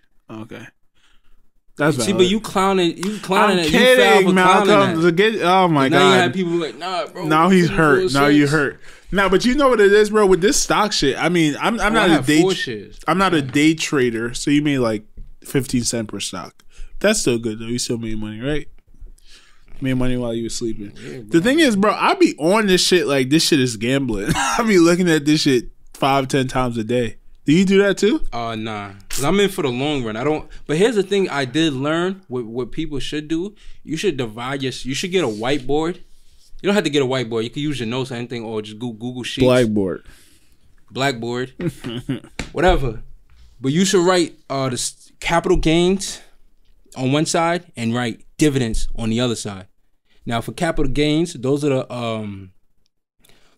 That's valid. See, but you clowning it. I'm you kidding, Malcolm. Oh my god. Now you have people like, nah, bro. Now he's hurt. Now you hurt. Nah, but you know what it is, bro. With this stock shit, I mean, I'm not a day trader, so you made like 15 cents per stock. That's still good though. You still made money, right? Made money while you were sleeping. Yeah, the thing is, bro, I be on this shit like this shit is gambling. I be looking at this shit 5-10 times a day. Do you do that too? Nah. Cause I'm in for the long run. I don't. But here's the thing: I did learn what people should do. You should divide you should get a whiteboard. You don't have to get a whiteboard. You can use your notes or anything, or just Google Sheets. Blackboard. Whatever. But you should write the capital gains on one side and write dividends on the other side. Now, for capital gains, those are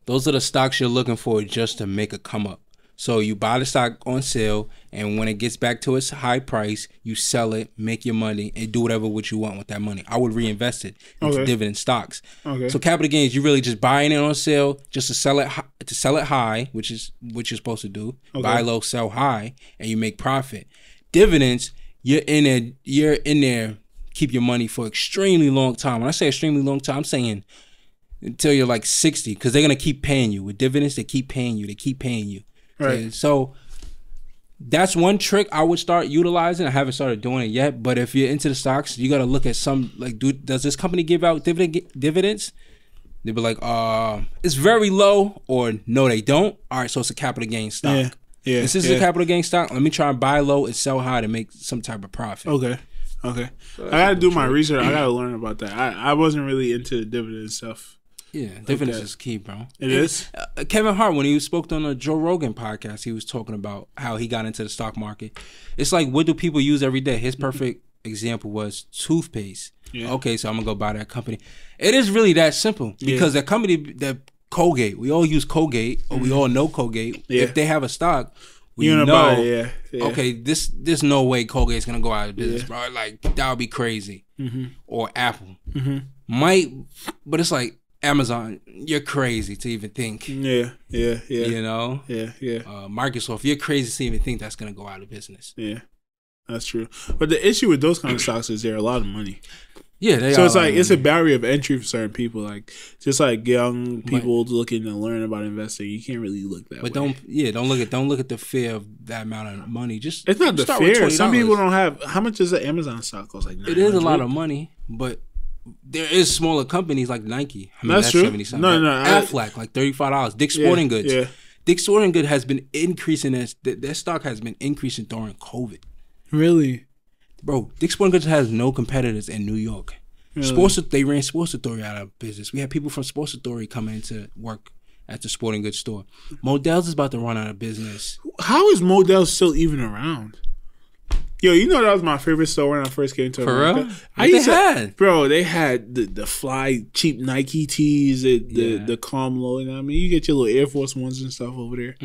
the stocks you're looking for just to make a come up. So you buy the stock on sale, and when it gets back to its high price, you sell it, make your money, and do whatever what you want with that money. I would reinvest it into dividend stocks. Okay. So capital gains, you're really just buying it on sale just to sell it high, which is what you're supposed to do. Okay. Buy low, sell high, and you make profit. Dividends, you're in there, keep your money for extremely long time. When I say extremely long time, I'm saying until you're like 60, because they're gonna keep paying you with dividends. They keep paying you. Right. And so that's one trick I would start utilizing. I haven't started doing it yet, but if you're into the stocks, you got to look at some, like, does this company give out dividends? They'll be like, it's very low, or no, they don't. All right, so it's a capital gain stock. Yeah. This is a capital gain stock. Let me try and buy low and sell high to make some type of profit. Okay. So I got to do my research. I got to learn about that. I wasn't really into the dividend stuff. Yeah, dividends is key, bro. It is. Kevin Hart, when he spoke on the Joe Rogan podcast, he was talking about how he got into the stock market. It's like, what do people use every day? His perfect example was toothpaste. Yeah. Okay, so I'm going to go buy that company. It is really that simple, because that company, that Colgate, we all use Colgate, or we all know Colgate. Yeah. If they have a stock, we know, buy it, okay, there's no way Colgate's going to go out of business, bro. Like, that would be crazy. Or Apple. Might, but it's like, Amazon, you're crazy to even think. Yeah. You know? Yeah. Microsoft, you're crazy to even think that's going to go out of business. Yeah, that's true. But the issue with those kind of stocks is they're a lot of money. Yeah, they are. So it's like, it's a barrier of entry for certain people. Like, just like young people looking to learn about investing, you can't really look that way. But don't look at the fear of that amount of money. Just, it's not the fear. Some people don't have, how much does an Amazon stock cost? Like, it is a lot of money, but there is smaller companies like Nike. I mean, that's true. 70 no. Aflac, like $35. Dick's Sporting Goods. Yeah. Dick's Sporting Goods has been increasing. Their stock has been increasing during COVID. Really? Bro, Dick's Sporting Goods has no competitors in New York. Really? They ran Sports Authority out of business. We had people from Sports Authority come in to work at the sporting goods store. Modell's is about to run out of business. How is Modell still even around? Yo, you know that was my favorite store when I first came to America. For real? They had the fly cheap Nike tees, the calm low. You know what I mean? You get your little Air Force Ones and stuff over there.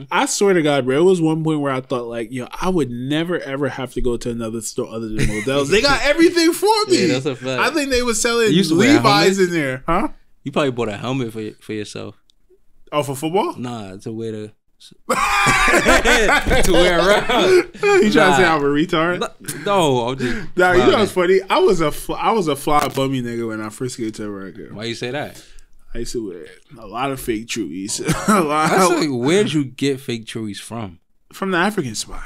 I swear to God, bro, it was one point where I thought, like, yo, I would never ever have to go to another store other than Modell's. They got everything for me. Yeah, that's a fact. I think they were selling Levi's in there, huh? You probably bought a helmet for yourself. Oh, for football? Nah, to wear the. To wear around. You trying to say I'm a retard? No, I'm just. Nah, you know what's funny? I was a fly bummy nigga when I first came to America. Why you say that? I used to wear a lot of fake Chewies. Like, where'd you get fake Chewies from? From the African spot.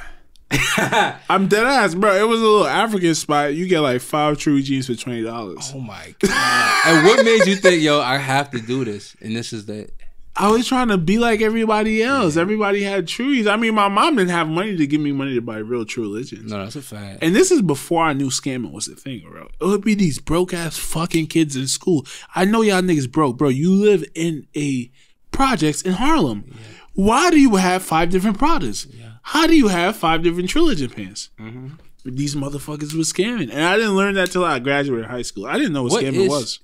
I'm dead ass, bro. It was a little African spot. You get like 5 Chewy jeans for $20. Oh my god! And what made you think, yo, I have to do this? And this is the. I was trying to be like everybody else. Yeah. Everybody had Chewies. I mean, my mom didn't have money to give me money to buy real True Religions. No, that's a fact. And this is before I knew scamming was a thing, bro. It would be these broke ass fucking kids in school. I know y'all niggas broke, bro. You live in a projects in Harlem. Yeah. Why do you have 5 different Pradas? Yeah. How do you have 5 different True Religion pants? Mm-hmm. These motherfuckers was scamming, and I didn't learn that till I graduated high school. I didn't know what scamming was.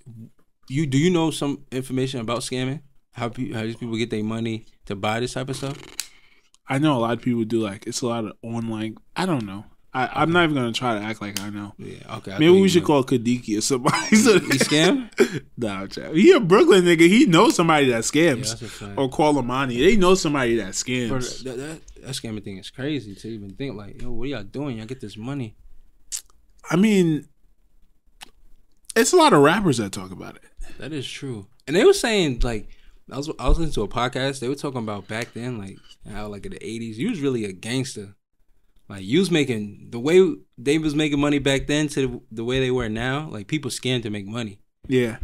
Do you know some information about scamming? How these people get their money to buy this type of stuff? I know a lot of people do. Like, it's a lot of online. I don't know. I'm not even gonna try to act like I know. Yeah, okay. Maybe we should call Kadiki or somebody. He scam? Nah, child. He a Brooklyn nigga. He knows somebody that scams. Yeah, or call Amani. They know somebody that scams. Bro, that scamming thing is crazy to even think like, yo, what are y'all doing? Y'all get this money. I mean, it's a lot of rappers that talk about it. That is true. And they were saying like. I was listening to a podcast. They were talking about back then, like how like in the 80s, you was really a gangster. Like you was making the way they was making money back then to the way they were now. Like people scammed to make money. Yeah.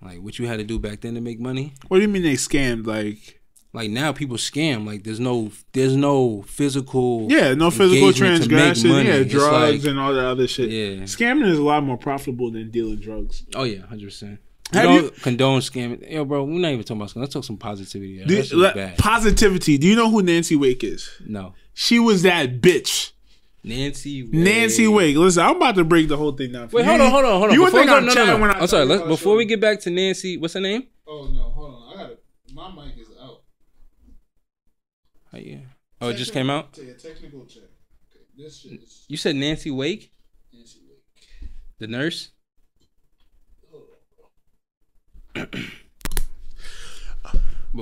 Like what you had to do back then to make money. What do you mean they scammed? Like now people scam. Like there's no physical. Yeah, no physical transgression. Yeah, drugs like, and all that other shit. Yeah. Scamming is a lot more profitable than dealing drugs. Oh yeah, 100%. Have you condone scamming? Yo, bro, we're not even talking about scamming. Let's talk some positivity. Bad. Positivity. Do you know who Nancy Wake is? No. She was that bitch. Nancy Wake. Listen, I'm about to break the whole thing down. Wait, hold on. You would think I'm chatting when I'm sorry. Before we get back to Nancy, what's her name? Oh no, hold on. My mic is out. Oh yeah. Oh, it just came out. Take a technical check. Okay, this shit is. You said Nancy Wake. Nancy Wake. The nurse. I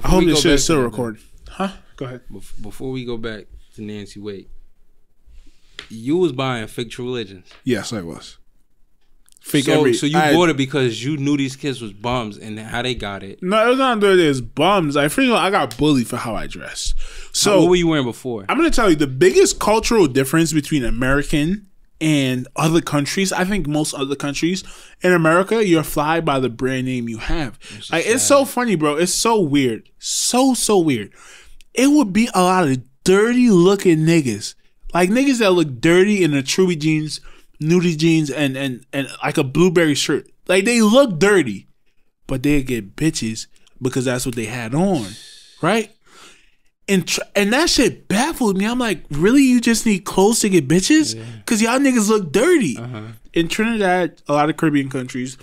hope this shit is still recording. Huh? Go ahead. Before we go back to Nancy Wake, you was buying fake True Religions. Yes, I was. So you bought it because you knew these kids was bums and how they got it. No, it was not that it was bums. I got bullied for how I dressed. So what were you wearing before? I'm gonna tell you the biggest cultural difference between American and other countries. I think most other countries. In America, you're fly by the brand name you have. It's so funny, bro. It's so weird. So weird. It would be a lot of dirty looking niggas. Like niggas that look dirty in a Chewy jeans, nudie jeans, and like a blueberry shirt. Like they look dirty, but they get bitches because that's what they had on. Right? And that shit baffled me. I'm like, really? You just need clothes to get bitches? Because y'all niggas look dirty. In Trinidad, a lot of Caribbean countries,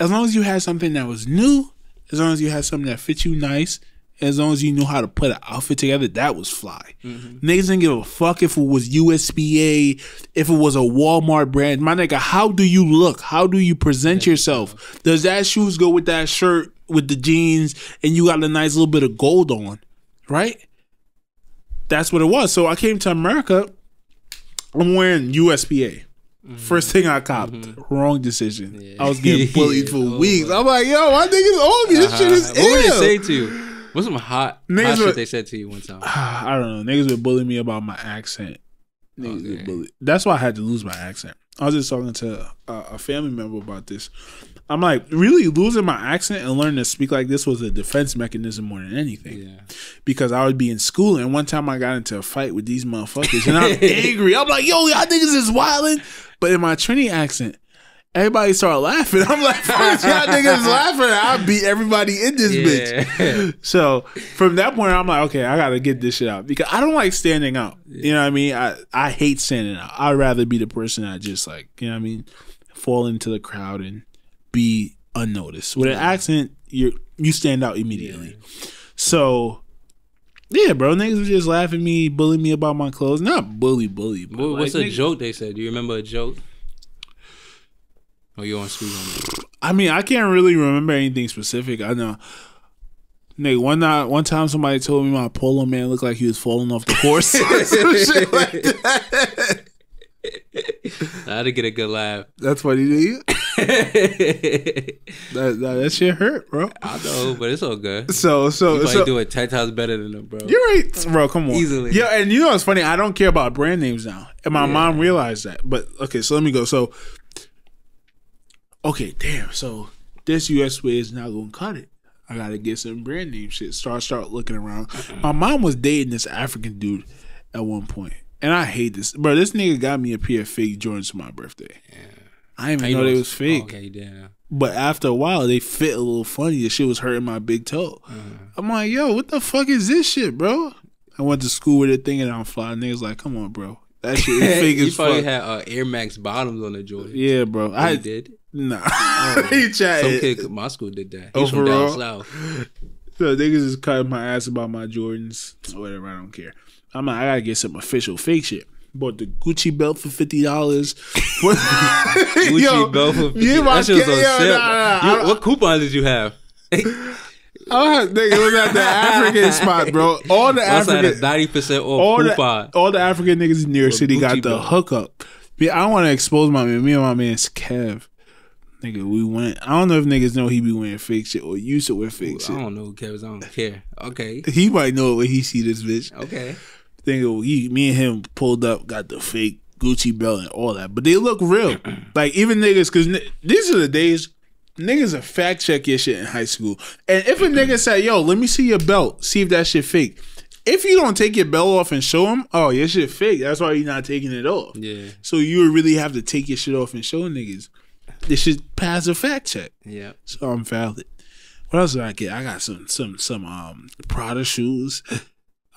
as long as you had something that was new, as long as you had something that fit you nice, as long as you knew how to put an outfit together, that was fly. Niggas didn't give a fuck if it was USPA, if it was a Walmart brand. My nigga, how do you look? How do you present yourself? Does that shoes go with that shirt, with the jeans, and you got a nice little bit of gold on? Right? That's what it was. So I came to America. I'm wearing USPA. First thing I copped. Wrong decision. Yeah. I was getting bullied for weeks. I'm like, yo, my niggas owe me. This shit is ill. What did they say to you? What's some hot shit they said to you one time? I don't know. Niggas would bully me about my accent. Niggas would bully. That's why I had to lose my accent. I was just talking to a family member about this. I'm like, really losing my accent and learning to speak like this was a defense mechanism more than anything. Yeah. Because I would be in school and one time I got into a fight with these motherfuckers and I'm angry. I'm like, yo, y'all niggas is wildin'. But in my Trini accent, everybody started laughing. I'm like, fuck, y'all niggas laughing. I beat everybody in this bitch. So from that point, I'm like, okay, I got to get this shit out. Because I don't like standing out. You know what I mean? I hate standing out. I'd rather be the person that just like, you know what I mean, fall into the crowd and be unnoticed. With an accent, you stand out immediately. So yeah, bro, niggas was just laughing at me, bullying me about my clothes. Not bully, but what's like, a joke they said? Do you remember a joke? Or you want to speak on it? I mean, I can't really remember anything specific. I know, nigga, one time somebody told me my polo man looked like he was falling off the horse. Some shit like that. I had to get a good laugh. That's funny to you? That shit hurt, bro. I know, but it's all good. So you probably do it 10 times better than them, bro. You're right, bro. Come on, easily. Yeah, and you know what's funny? I don't care about brand names now, and my mom realized that. But okay, so let me go. So, okay, damn. So this US way is not gonna cut it. I gotta get some brand name shit. Start looking around. My mom was dating this African dude at one point, and I hate this, bro. This nigga got me a pair of fake Jordans for my birthday. Yeah. I didn't even know they was fake. Okay, damn. But after a while, they fit a little funny. The shit was hurting my big toe. I'm like, yo, what the fuck is this shit, bro? I went to school with it thinking I'm fly. Niggas like, come on, bro. That shit is fake as fuck. You probably had Air Max bottoms on the Jordan. Yeah, bro. I did. Nah. He chatted. Some kid at my school did that. He's from down south. So niggas is cutting my ass about my Jordans. Whatever, I don't care. I'm like, I gotta get some official fake shit. Bought the Gucci belt for $50. Gucci belt for $50. That shit was on sale. What coupon did you have? Nigga, it was at the African spot, bro. All the African 90% off coupon. All the African niggas in New York City got the hookup. I don't want to expose my man. Me and my man's Kev. Nigga, we went. I don't know if niggas know he be wearing fake shit or used to wear fake shit. I don't know who Kev is. I don't care. Okay. He might know it when he see this bitch. Okay. Me and him pulled up, got the fake Gucci belt and all that, but they look real. Like even niggas, because these are the days niggas will fact check your shit in high school. And if a nigga say, "Yo, let me see your belt, see if that shit fake," if you don't take your belt off and show him, oh, your shit fake. That's why you're not taking it off. Yeah. So you would really have to take your shit off and show niggas. This should pass a fact check. Yeah. So I'm valid. What else did I get? I got some Prada shoes.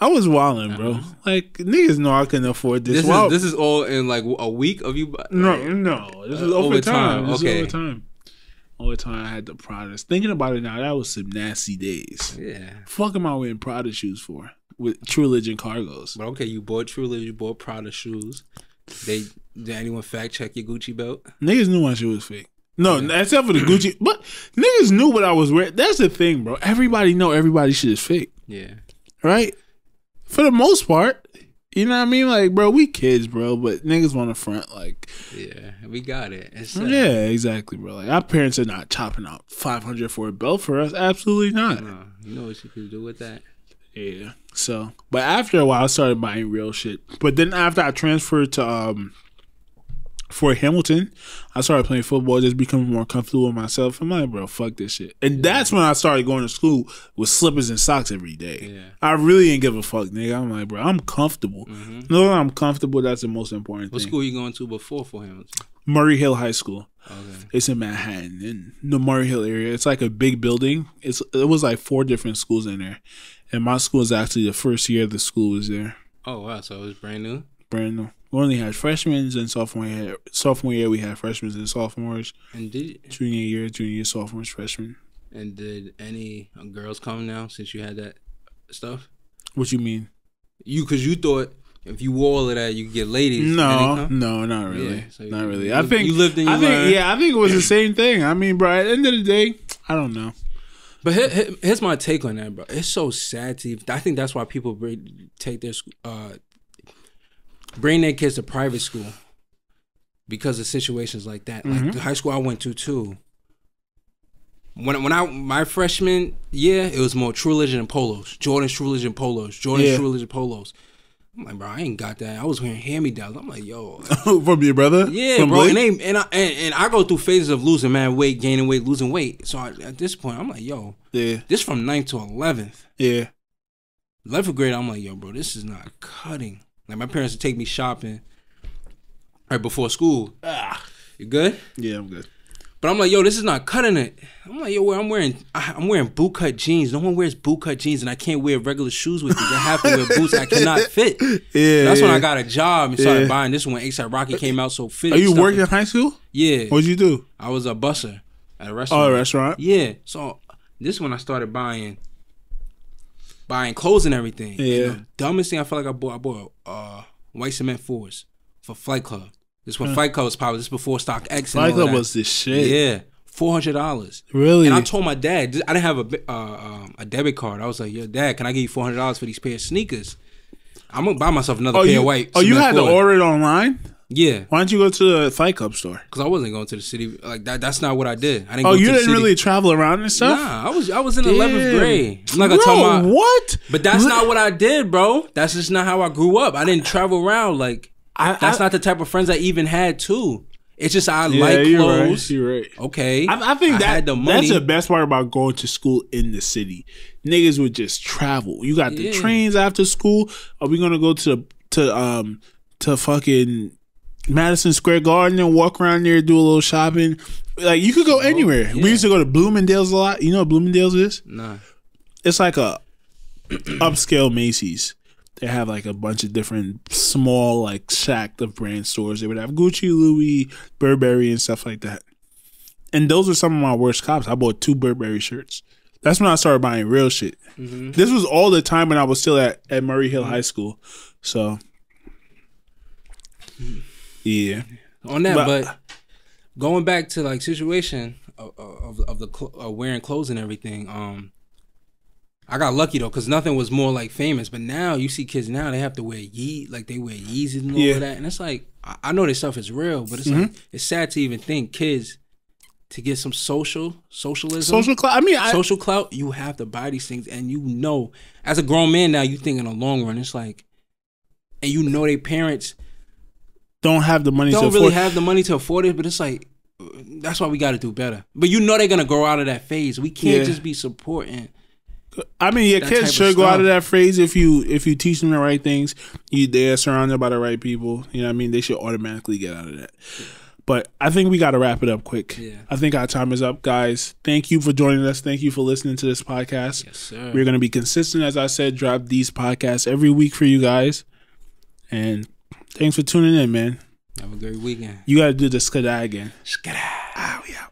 I was wilding, bro. Like niggas know I couldn't afford this. This is all in like a week of you. No. This is over time. This okay. is over time. Over time, I had the Pradas. Thinking about it now, that was some nasty days. Yeah. Fuck am I wearing Prada shoes for? With True Religion cargos. But okay, you bought True Religion, you bought Prada shoes. Did anyone fact check your Gucci belt? Niggas knew my shit was fake. No, except for the Gucci. But niggas knew what I was wearing. That's the thing, bro. Everybody know everybody's shit is fake. Yeah. Right? For the most part. You know what I mean? Like, bro, we kids, bro, but niggas want to front, like... Yeah, we got it. Yeah, exactly, bro. Like, our parents are not chopping out $500 for a belt for us. Absolutely not. No, you know what you could do with that? Yeah. So, but after a while, I started buying real shit. But then after I transferred to Fort Hamilton, I started playing football, just becoming more comfortable with myself. I'm like, bro, fuck this shit. And that's when I started going to school with slippers and socks every day. Yeah. I really didn't give a fuck, nigga. I'm like, bro, I'm comfortable. No, I'm comfortable. That's the most important thing. What school you going to before Fort Hamilton? Murray Hill High School. Okay. It's in Manhattan, in the Murray Hill area. It's like a big building. It was like 4 different schools in there. And my school is actually the first year the school was there. Oh, wow. So it was brand new? Brand new. We only had freshmen and sophomore year. Sophomore year, we had freshmen and sophomores. And junior year, sophomores, freshmen. And did any girls come now since you had that stuff? What you mean? Because you thought if you wore all of that, you could get ladies. No, not really. Yeah, so not really. I think you lived and you learned. I think it was the same thing. I mean, bro, at the end of the day, I don't know. But here's my take on that, bro. It's so sad to. I think that's why people take their bring their kids to private school because of situations like that. Like the high school I went to too. My freshman year, it was more True Religion and polos. Jordan's True Religion polos. Jordan's True Religion polos. I'm like, bro, I ain't got that. I was wearing hand-me-downs. I'm like, yo. From your brother? Yeah, from bro. And I go through phases of losing mad weight, gaining weight, losing weight. So at this point, I'm like, yo. Yeah. This from 9th to 11th. Yeah. 11th grade, I'm like, yo, bro, this is not cutting. Like, my parents would take me shopping right before school. You good? Yeah, I'm good. But I'm like, yo, this is not cutting it. I'm like, yo, I'm wearing bootcut jeans. No one wears bootcut jeans, and I can't wear regular shoes with these. I have to wear boots I cannot fit. Yeah. That's when I got a job and started buying this one. A$AP Rocky came out so fit. Are you working in high school? Yeah. What'd you do? I was a busser at a restaurant. Oh, a restaurant? Yeah. So this one I started buying clothes and everything. Yeah. And the dumbest thing I felt like I bought white cement fours for Flight Club. This when Flight Club was popular. This before StockX. Flight Club was the shit. Yeah. $400. Really? And I told my dad, I didn't have a debit card. I was like, yo, Dad, can I give you $400 for these pair of sneakers? I'm going to buy myself another pair of white. Oh, you had to order it online? Yeah. Why don't you go to the Fight Club store? Because I wasn't going to the city like that. That's not what I did. I didn't. Oh, go you to the didn't city. really travel around and stuff. Nah, I was in 11th grade. I'm not gonna Bro, talk about what? But that's not what I did, bro. That's just not how I grew up. I didn't travel around like. That's not the type of friends I even had too. It's just I like clothes. You're right. Okay, I think had the money. that's the best part about going to school in the city. Niggas would just travel. You got the trains after school. Are we gonna go to fucking Madison Square Garden and walk around there, do a little shopping? Like you could go anywhere. We used to go to Bloomingdale's a lot. You know what Bloomingdale's is? Nah. It's like a upscale Macy's. They have like a bunch of different small like shack of brand stores. They would have Gucci, Louis, Burberry, and stuff like that. And those are some of my worst cops. I bought 2 Burberry shirts. That's when I started buying real shit. Mm-hmm. This was all the time when I was still at Murray Hill High School. So, yeah. On that, but going back to like situation of the wearing clothes and everything, I got lucky though, because nothing was more like famous. But now you see kids now, they have to wear they wear Yeezys and all of that. And it's like, I know this stuff is real, but it's like, it's sad to even think kids to get some socialism. Social clout. I mean, social clout, you have to buy these things. And you know, as a grown man now, you think in the long run, it's like, and you know their parents don't have the money have the money to afford it, but it's like, that's why we got to do better. But you know they're going to grow out of that phase. We can't just be supporting. I mean, your kids should go out of that phase if you teach them the right things. They're surrounded by the right people. You know what I mean? They should automatically get out of that. But I think we got to wrap it up quick. Yeah. I think our time is up, guys. Thank you for joining us. Thank you for listening to this podcast. Yes, sir. We're going to be consistent, as I said, drop these podcasts every week for you guys. And thanks for tuning in, man. Have a great weekend. You got to do the skada again. Skada. We out.